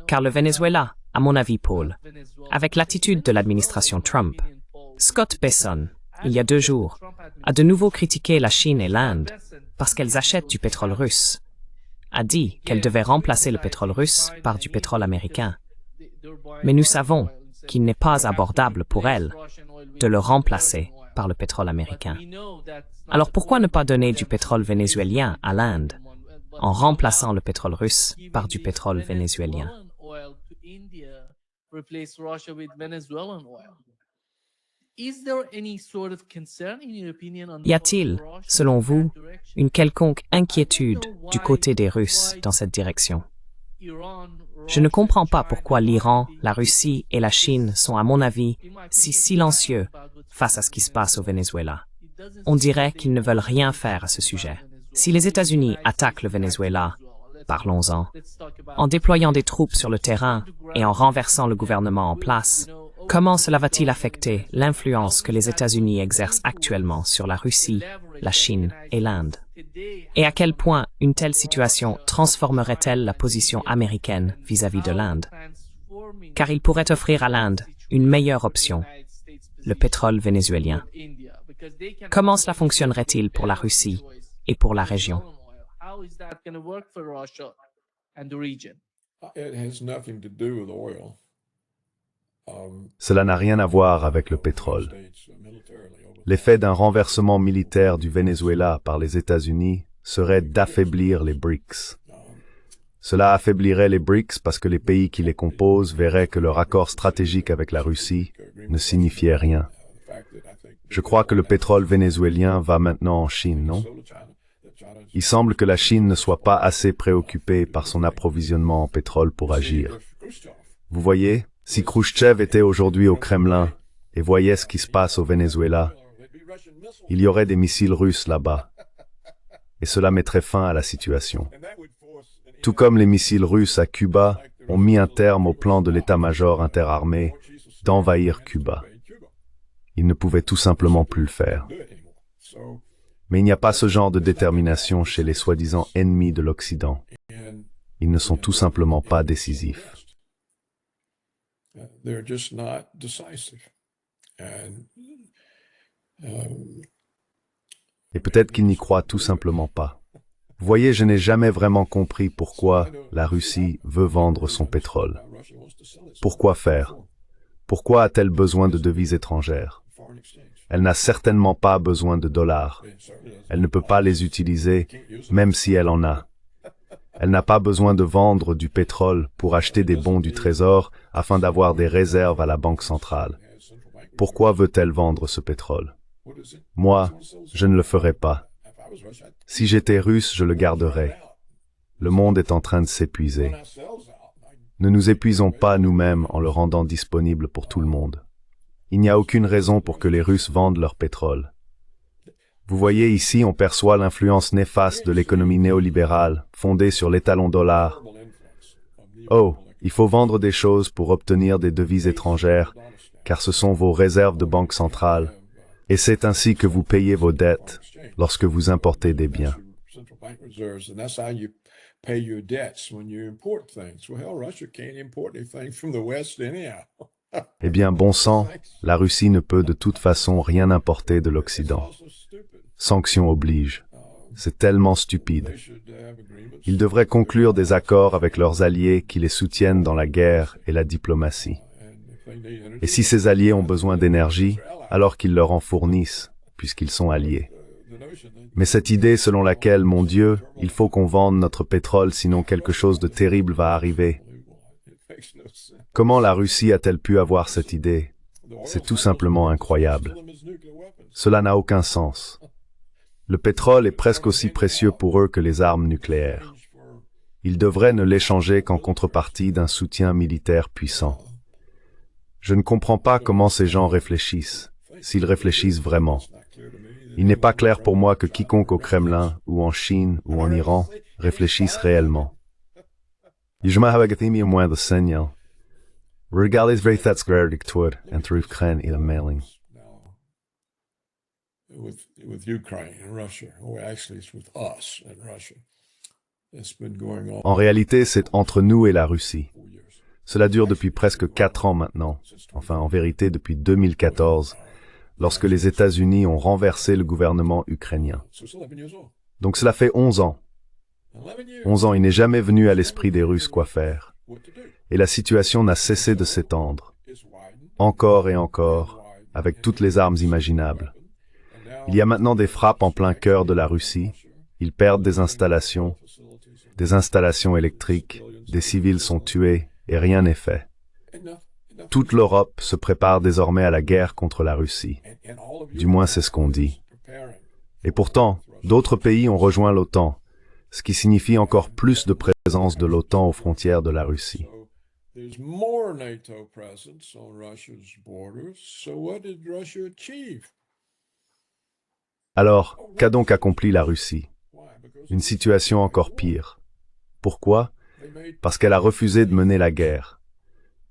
Car le Venezuela, à mon avis, Paul, avec l'attitude de l'administration Trump, Scott Besson, il y a 2 jours, a de nouveau critiqué la Chine et l'Inde parce qu'elles achètent du pétrole russe, a dit qu'elles devaient remplacer le pétrole russe par du pétrole américain. Mais nous savons qu'il n'est pas abordable pour elles de le remplacer par le pétrole américain. Alors pourquoi ne pas donner du pétrole vénézuélien à l'Inde en remplaçant le pétrole russe par du pétrole vénézuélien? Y a-t-il, selon vous, une quelconque inquiétude du côté des Russes dans cette direction? Je ne comprends pas pourquoi l'Iran, la Russie et la Chine sont, à mon avis, si silencieux face à ce qui se passe au Venezuela. On dirait qu'ils ne veulent rien faire à ce sujet. Si les États-Unis attaquent le Venezuela, parlons-en. En déployant des troupes sur le terrain et en renversant le gouvernement en place, comment cela va-t-il affecter l'influence que les États-Unis exercent actuellement sur la Russie, la Chine et l'Inde? Et à quel point une telle situation transformerait-elle la position américaine vis-à-vis de l'Inde? Car il pourrait offrir à l'Inde une meilleure option, le pétrole vénézuélien. Comment cela fonctionnerait-il pour la Russie et pour la région? Cela n'a rien à voir avec le pétrole. L'effet d'un renversement militaire du Venezuela par les États-Unis serait d'affaiblir les BRICS. Cela affaiblirait les BRICS parce que les pays qui les composent verraient que leur accord stratégique avec la Russie ne signifiait rien. Je crois que le pétrole vénézuélien va maintenant en Chine, non? Il semble que la Chine ne soit pas assez préoccupée par son approvisionnement en pétrole pour agir. Vous voyez, si Khrouchtchev était aujourd'hui au Kremlin et voyait ce qui se passe au Venezuela, il y aurait des missiles russes là-bas. Et cela mettrait fin à la situation. Tout comme les missiles russes à Cuba ont mis un terme au plan de l'état-major interarmé d'envahir Cuba. Ils ne pouvaient tout simplement plus le faire. Mais il n'y a pas ce genre de détermination chez les soi-disant ennemis de l'Occident. Ils ne sont tout simplement pas décisifs. Et peut-être qu'ils n'y croient tout simplement pas. Vous voyez, je n'ai jamais vraiment compris pourquoi la Russie veut vendre son pétrole. Pourquoi faire? Pourquoi a-t-elle besoin de devises étrangères? Elle n'a certainement pas besoin de dollars. Elle ne peut pas les utiliser, même si elle en a. Elle n'a pas besoin de vendre du pétrole pour acheter des bons du Trésor afin d'avoir des réserves à la Banque centrale. Pourquoi veut-elle vendre ce pétrole? Moi, je ne le ferai pas. Si j'étais russe, je le garderais. Le monde est en train de s'épuiser. Ne nous épuisons pas nous-mêmes en le rendant disponible pour tout le monde. Il n'y a aucune raison pour que les Russes vendent leur pétrole. Vous voyez ici, on perçoit l'influence néfaste de l'économie néolibérale, fondée sur l'étalon dollar. Oh, il faut vendre des choses pour obtenir des devises étrangères, car ce sont vos réserves de banque centrale, et c'est ainsi que vous payez vos dettes lorsque vous importez des biens. Eh bien, bon sang, la Russie ne peut de toute façon rien importer de l'Occident. Sanctions obligent. C'est tellement stupide. Ils devraient conclure des accords avec leurs alliés qui les soutiennent dans la guerre et la diplomatie. Et si ces alliés ont besoin d'énergie, alors qu'ils leur en fournissent, puisqu'ils sont alliés. Mais cette idée selon laquelle, mon Dieu, il faut qu'on vende notre pétrole sinon quelque chose de terrible va arriver. Comment la Russie a-t-elle pu avoir cette idée? C'est tout simplement incroyable. Cela n'a aucun sens. Le pétrole est presque aussi précieux pour eux que les armes nucléaires. Ils devraient ne l'échanger qu'en contrepartie d'un soutien militaire puissant. Je ne comprends pas comment ces gens réfléchissent, s'ils réfléchissent vraiment. Il n'est pas clair pour moi que quiconque au Kremlin, ou en Chine, ou en Iran, réfléchisse réellement. Regardez Ukraine et la mailing. With Ukraine and Russia, or actually it's with us and Russia. It's been going on. En réalité, c'est entre nous et la Russie. Cela dure depuis presque 4 ans maintenant, enfin en vérité depuis 2014, lorsque les États-Unis ont renversé le gouvernement ukrainien. Donc cela fait 11 ans. 11 ans, il n'est jamais venu à l'esprit des Russes quoi faire. Et la situation n'a cessé de s'étendre. Encore et encore, avec toutes les armes imaginables. Il y a maintenant des frappes en plein cœur de la Russie. Ils perdent des installations électriques, des civils sont tués et rien n'est fait. Toute l'Europe se prépare désormais à la guerre contre la Russie. Du moins c'est ce qu'on dit. Et pourtant, d'autres pays ont rejoint l'OTAN, ce qui signifie encore plus de présence de l'OTAN aux frontières de la Russie. Alors, qu'a donc accompli la Russie? Une situation encore pire. Pourquoi? Parce qu'elle a refusé de mener la guerre.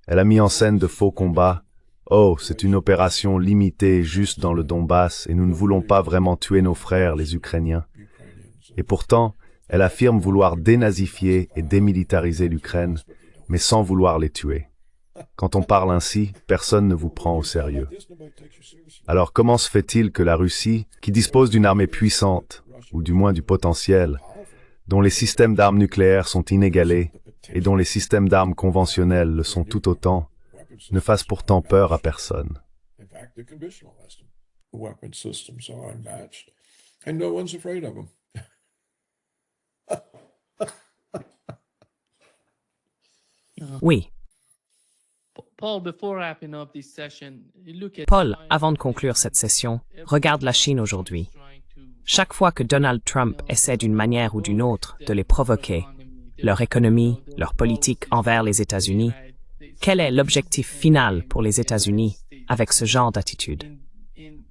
Elle a mis en scène de faux combats. Oh, c'est une opération limitée juste dans le Donbass et nous ne voulons pas vraiment tuer nos frères, les Ukrainiens. Et pourtant, elle affirme vouloir dénazifier et démilitariser l'Ukraine, mais sans vouloir les tuer. Quand on parle ainsi, personne ne vous prend au sérieux. Alors comment se fait-il que la Russie, qui dispose d'une armée puissante, ou du moins du potentiel, dont les systèmes d'armes nucléaires sont inégalés et dont les systèmes d'armes conventionnels le sont tout autant, ne fasse pourtant peur à personne? Oui. Paul, avant de conclure cette session, regarde la Chine aujourd'hui. Chaque fois que Donald Trump essaie d'une manière ou d'une autre de les provoquer, leur économie, leur politique envers les États-Unis, quel est l'objectif final pour les États-Unis avec ce genre d'attitude?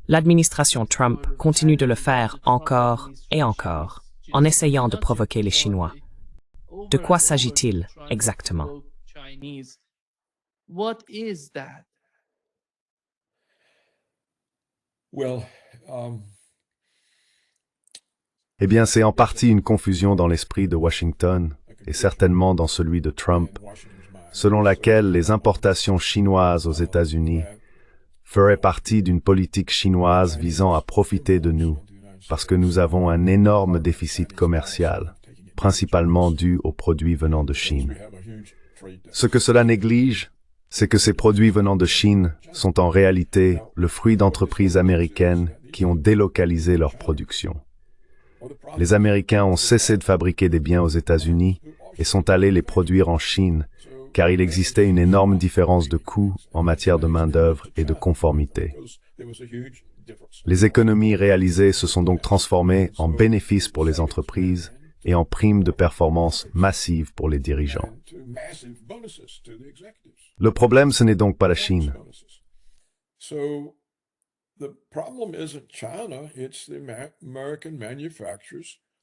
L'administration Trump continue de le faire encore et encore, en essayant de provoquer les Chinois. De quoi s'agit-il exactement? What is that? Well, Eh bien, c'est en partie une confusion dans l'esprit de Washington, et certainement dans celui de Trump, selon laquelle les importations chinoises aux États-Unis feraient partie d'une politique chinoise visant à profiter de nous, parce que nous avons un énorme déficit commercial, principalement dû aux produits venant de Chine. Ce que cela néglige, c'est que ces produits venant de Chine sont en réalité le fruit d'entreprises américaines qui ont délocalisé leur production. Les Américains ont cessé de fabriquer des biens aux États-Unis et sont allés les produire en Chine, car il existait une énorme différence de coûts en matière de main-d'œuvre et de conformité. Les économies réalisées se sont donc transformées en bénéfices pour les entreprises et en primes de performance massives pour les dirigeants. Le problème, ce n'est donc pas la Chine.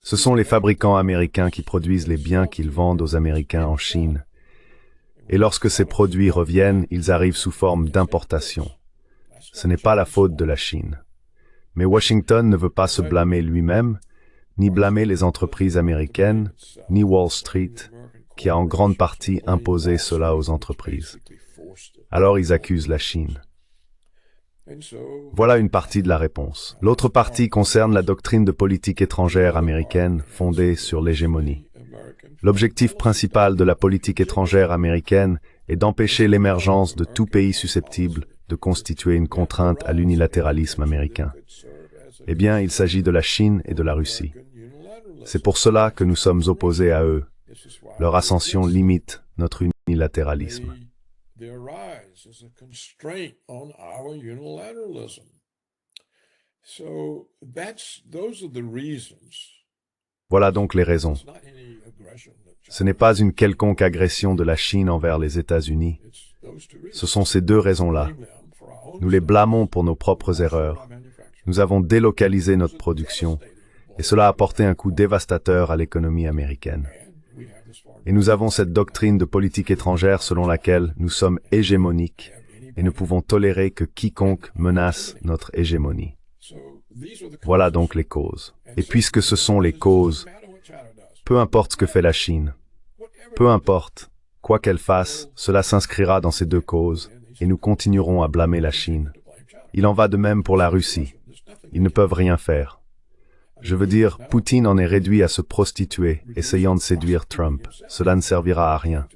Ce sont les fabricants américains qui produisent les biens qu'ils vendent aux Américains en Chine. Et lorsque ces produits reviennent, ils arrivent sous forme d'importation. Ce n'est pas la faute de la Chine. Mais Washington ne veut pas se blâmer lui-même, ni blâmer les entreprises américaines, ni Wall Street, qui a en grande partie imposé cela aux entreprises. Alors ils accusent la Chine. Voilà une partie de la réponse. L'autre partie concerne la doctrine de politique étrangère américaine fondée sur l'hégémonie. L'objectif principal de la politique étrangère américaine est d'empêcher l'émergence de tout pays susceptible de constituer une contrainte à l'unilatéralisme américain. Eh bien, il s'agit de la Chine et de la Russie. C'est pour cela que nous sommes opposés à eux. Leur ascension limite notre unilatéralisme. Voilà donc les raisons. Ce n'est pas une quelconque agression de la Chine envers les États-Unis. Ce sont ces deux raisons-là. Nous les blâmons pour nos propres erreurs. Nous avons délocalisé notre production, et cela a porté un coup dévastateur à l'économie américaine. Et nous avons cette doctrine de politique étrangère selon laquelle nous sommes hégémoniques et ne pouvons tolérer que quiconque menace notre hégémonie. Voilà donc les causes. Et puisque ce sont les causes, peu importe ce que fait la Chine, peu importe, quoi qu'elle fasse, cela s'inscrira dans ces deux causes, et nous continuerons à blâmer la Chine. Il en va de même pour la Russie. Ils ne peuvent rien faire. Je veux dire, Poutine en est réduit à se prostituer, essayant de séduire Trump. Cela ne servira à rien.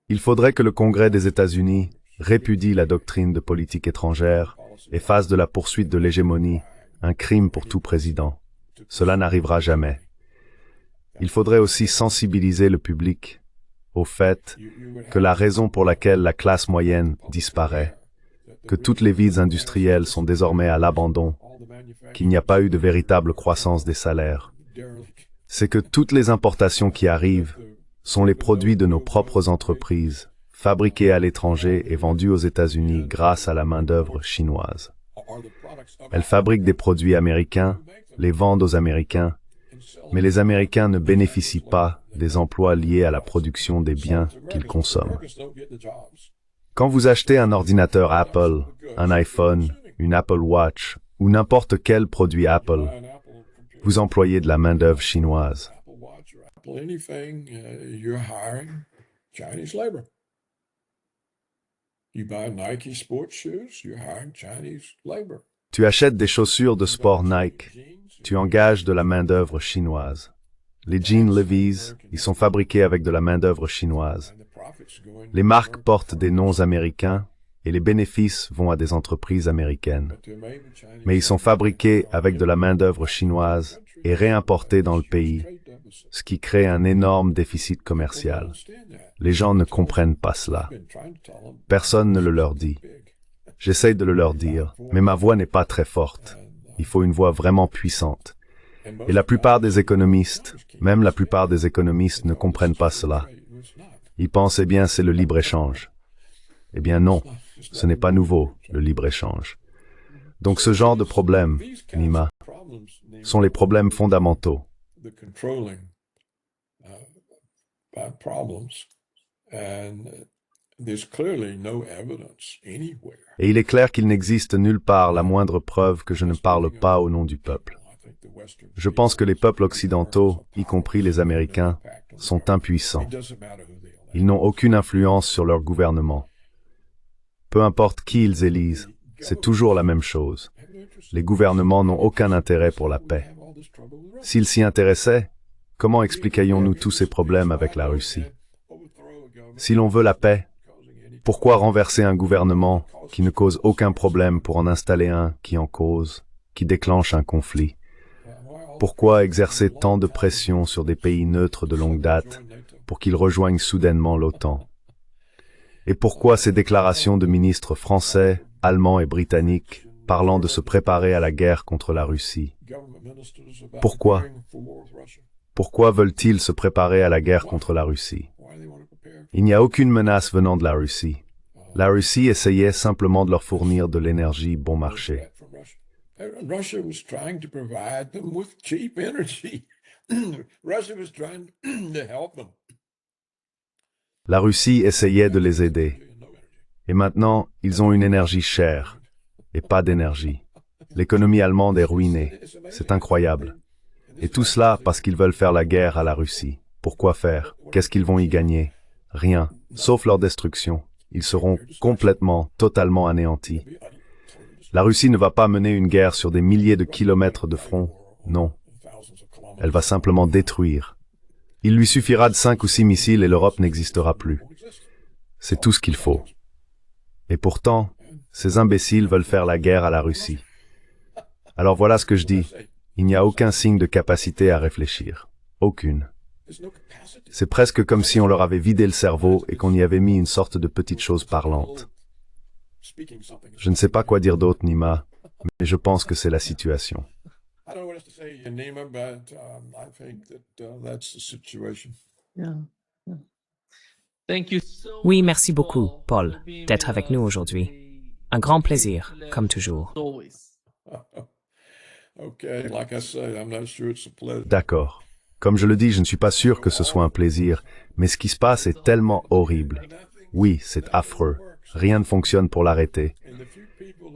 Il faudrait que le Congrès des États-Unis répudie la doctrine de politique étrangère et fasse de la poursuite de l'hégémonie un crime pour tout président. Cela n'arrivera jamais. Il faudrait aussi sensibiliser le public au fait que la raison pour laquelle la classe moyenne disparaît, que toutes les villes industrielles sont désormais à l'abandon, qu'il n'y a pas eu de véritable croissance des salaires, c'est que toutes les importations qui arrivent sont les produits de nos propres entreprises, fabriqués à l'étranger et vendus aux États-Unis grâce à la main-d'œuvre chinoise. Elles fabriquent des produits américains, les vendent aux Américains, mais les Américains ne bénéficient pas des emplois liés à la production des biens qu'ils consomment. Quand vous achetez un ordinateur Apple, un iPhone, une Apple Watch ou n'importe quel produit Apple, vous employez de la main-d'œuvre chinoise. Tu achètes des chaussures de sport Nike, tu engages de la main-d'œuvre chinoise. Les jeans Levi's, ils sont fabriqués avec de la main-d'œuvre chinoise. Les marques portent des noms américains, et les bénéfices vont à des entreprises américaines. Mais ils sont fabriqués avec de la main-d'œuvre chinoise et réimportés dans le pays, ce qui crée un énorme déficit commercial. Les gens ne comprennent pas cela. Personne ne le leur dit. J'essaye de le leur dire, mais ma voix n'est pas très forte. Il faut une voix vraiment puissante. Et la plupart des économistes, même la plupart des économistes ne comprennent pas cela. Ils pensent, eh bien, c'est le libre-échange. Eh bien non, ce n'est pas nouveau, le libre-échange. Donc ce genre de problèmes, Nima, sont les problèmes fondamentaux. Et il est clair qu'il n'existe nulle part la moindre preuve que je ne parle pas au nom du peuple. Je pense que les peuples occidentaux, y compris les Américains, sont impuissants. Ils n'ont aucune influence sur leur gouvernement. Peu importe qui ils élisent, c'est toujours la même chose. Les gouvernements n'ont aucun intérêt pour la paix. S'ils s'y intéressaient, comment expliquerions-nous tous ces problèmes avec la Russie? Si l'on veut la paix, pourquoi renverser un gouvernement qui ne cause aucun problème pour en installer un qui en cause, qui déclenche un conflit? Pourquoi exercer tant de pression sur des pays neutres de longue date pour qu'ils rejoignent soudainement l'OTAN? Et pourquoi ces déclarations de ministres français, allemands et britanniques parlant de se préparer à la guerre contre la Russie? Pourquoi? Pourquoi veulent-ils se préparer à la guerre contre la Russie? Il n'y a aucune menace venant de la Russie. La Russie essayait simplement de leur fournir de l'énergie bon marché. Russia was trying to provide them with cheap energy. Russia was trying to help them. La Russie essayait de les aider. Et maintenant, ils ont une énergie chère et pas d'énergie. L'économie allemande est ruinée. C'est incroyable. Et tout cela parce qu'ils veulent faire la guerre à la Russie. Pourquoi faire? Qu'est-ce qu'ils vont y gagner? Rien, sauf leur destruction. Ils seront complètement, totalement anéantis. La Russie ne va pas mener une guerre sur des milliers de kilomètres de front, non. Elle va simplement détruire. Il lui suffira de 5 ou 6 missiles et l'Europe n'existera plus. C'est tout ce qu'il faut. Et pourtant, ces imbéciles veulent faire la guerre à la Russie. Alors voilà ce que je dis. Il n'y a aucun signe de capacité à réfléchir. Aucune. C'est presque comme si on leur avait vidé le cerveau et qu'on y avait mis une sorte de petite chose parlante. Je ne sais pas quoi dire d'autre, Nima, mais je pense que c'est la situation. Oui, merci beaucoup, Paul, d'être avec nous aujourd'hui. Un grand plaisir, comme toujours. D'accord. Comme je le dis, je ne suis pas sûr que ce soit un plaisir, mais ce qui se passe est tellement horrible. Oui, c'est affreux. Rien ne fonctionne pour l'arrêter.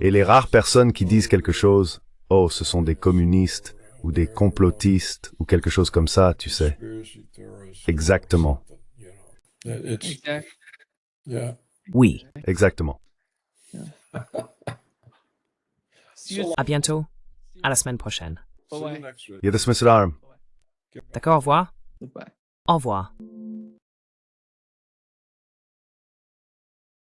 Et les rares personnes qui disent quelque chose, oh, ce sont des communistes, ou des complotistes, ou quelque chose comme ça, tu sais. Exactement. Oui. Exactement. À bientôt. À la semaine prochaine. Yedismisarm. D'accord, au revoir. Au revoir.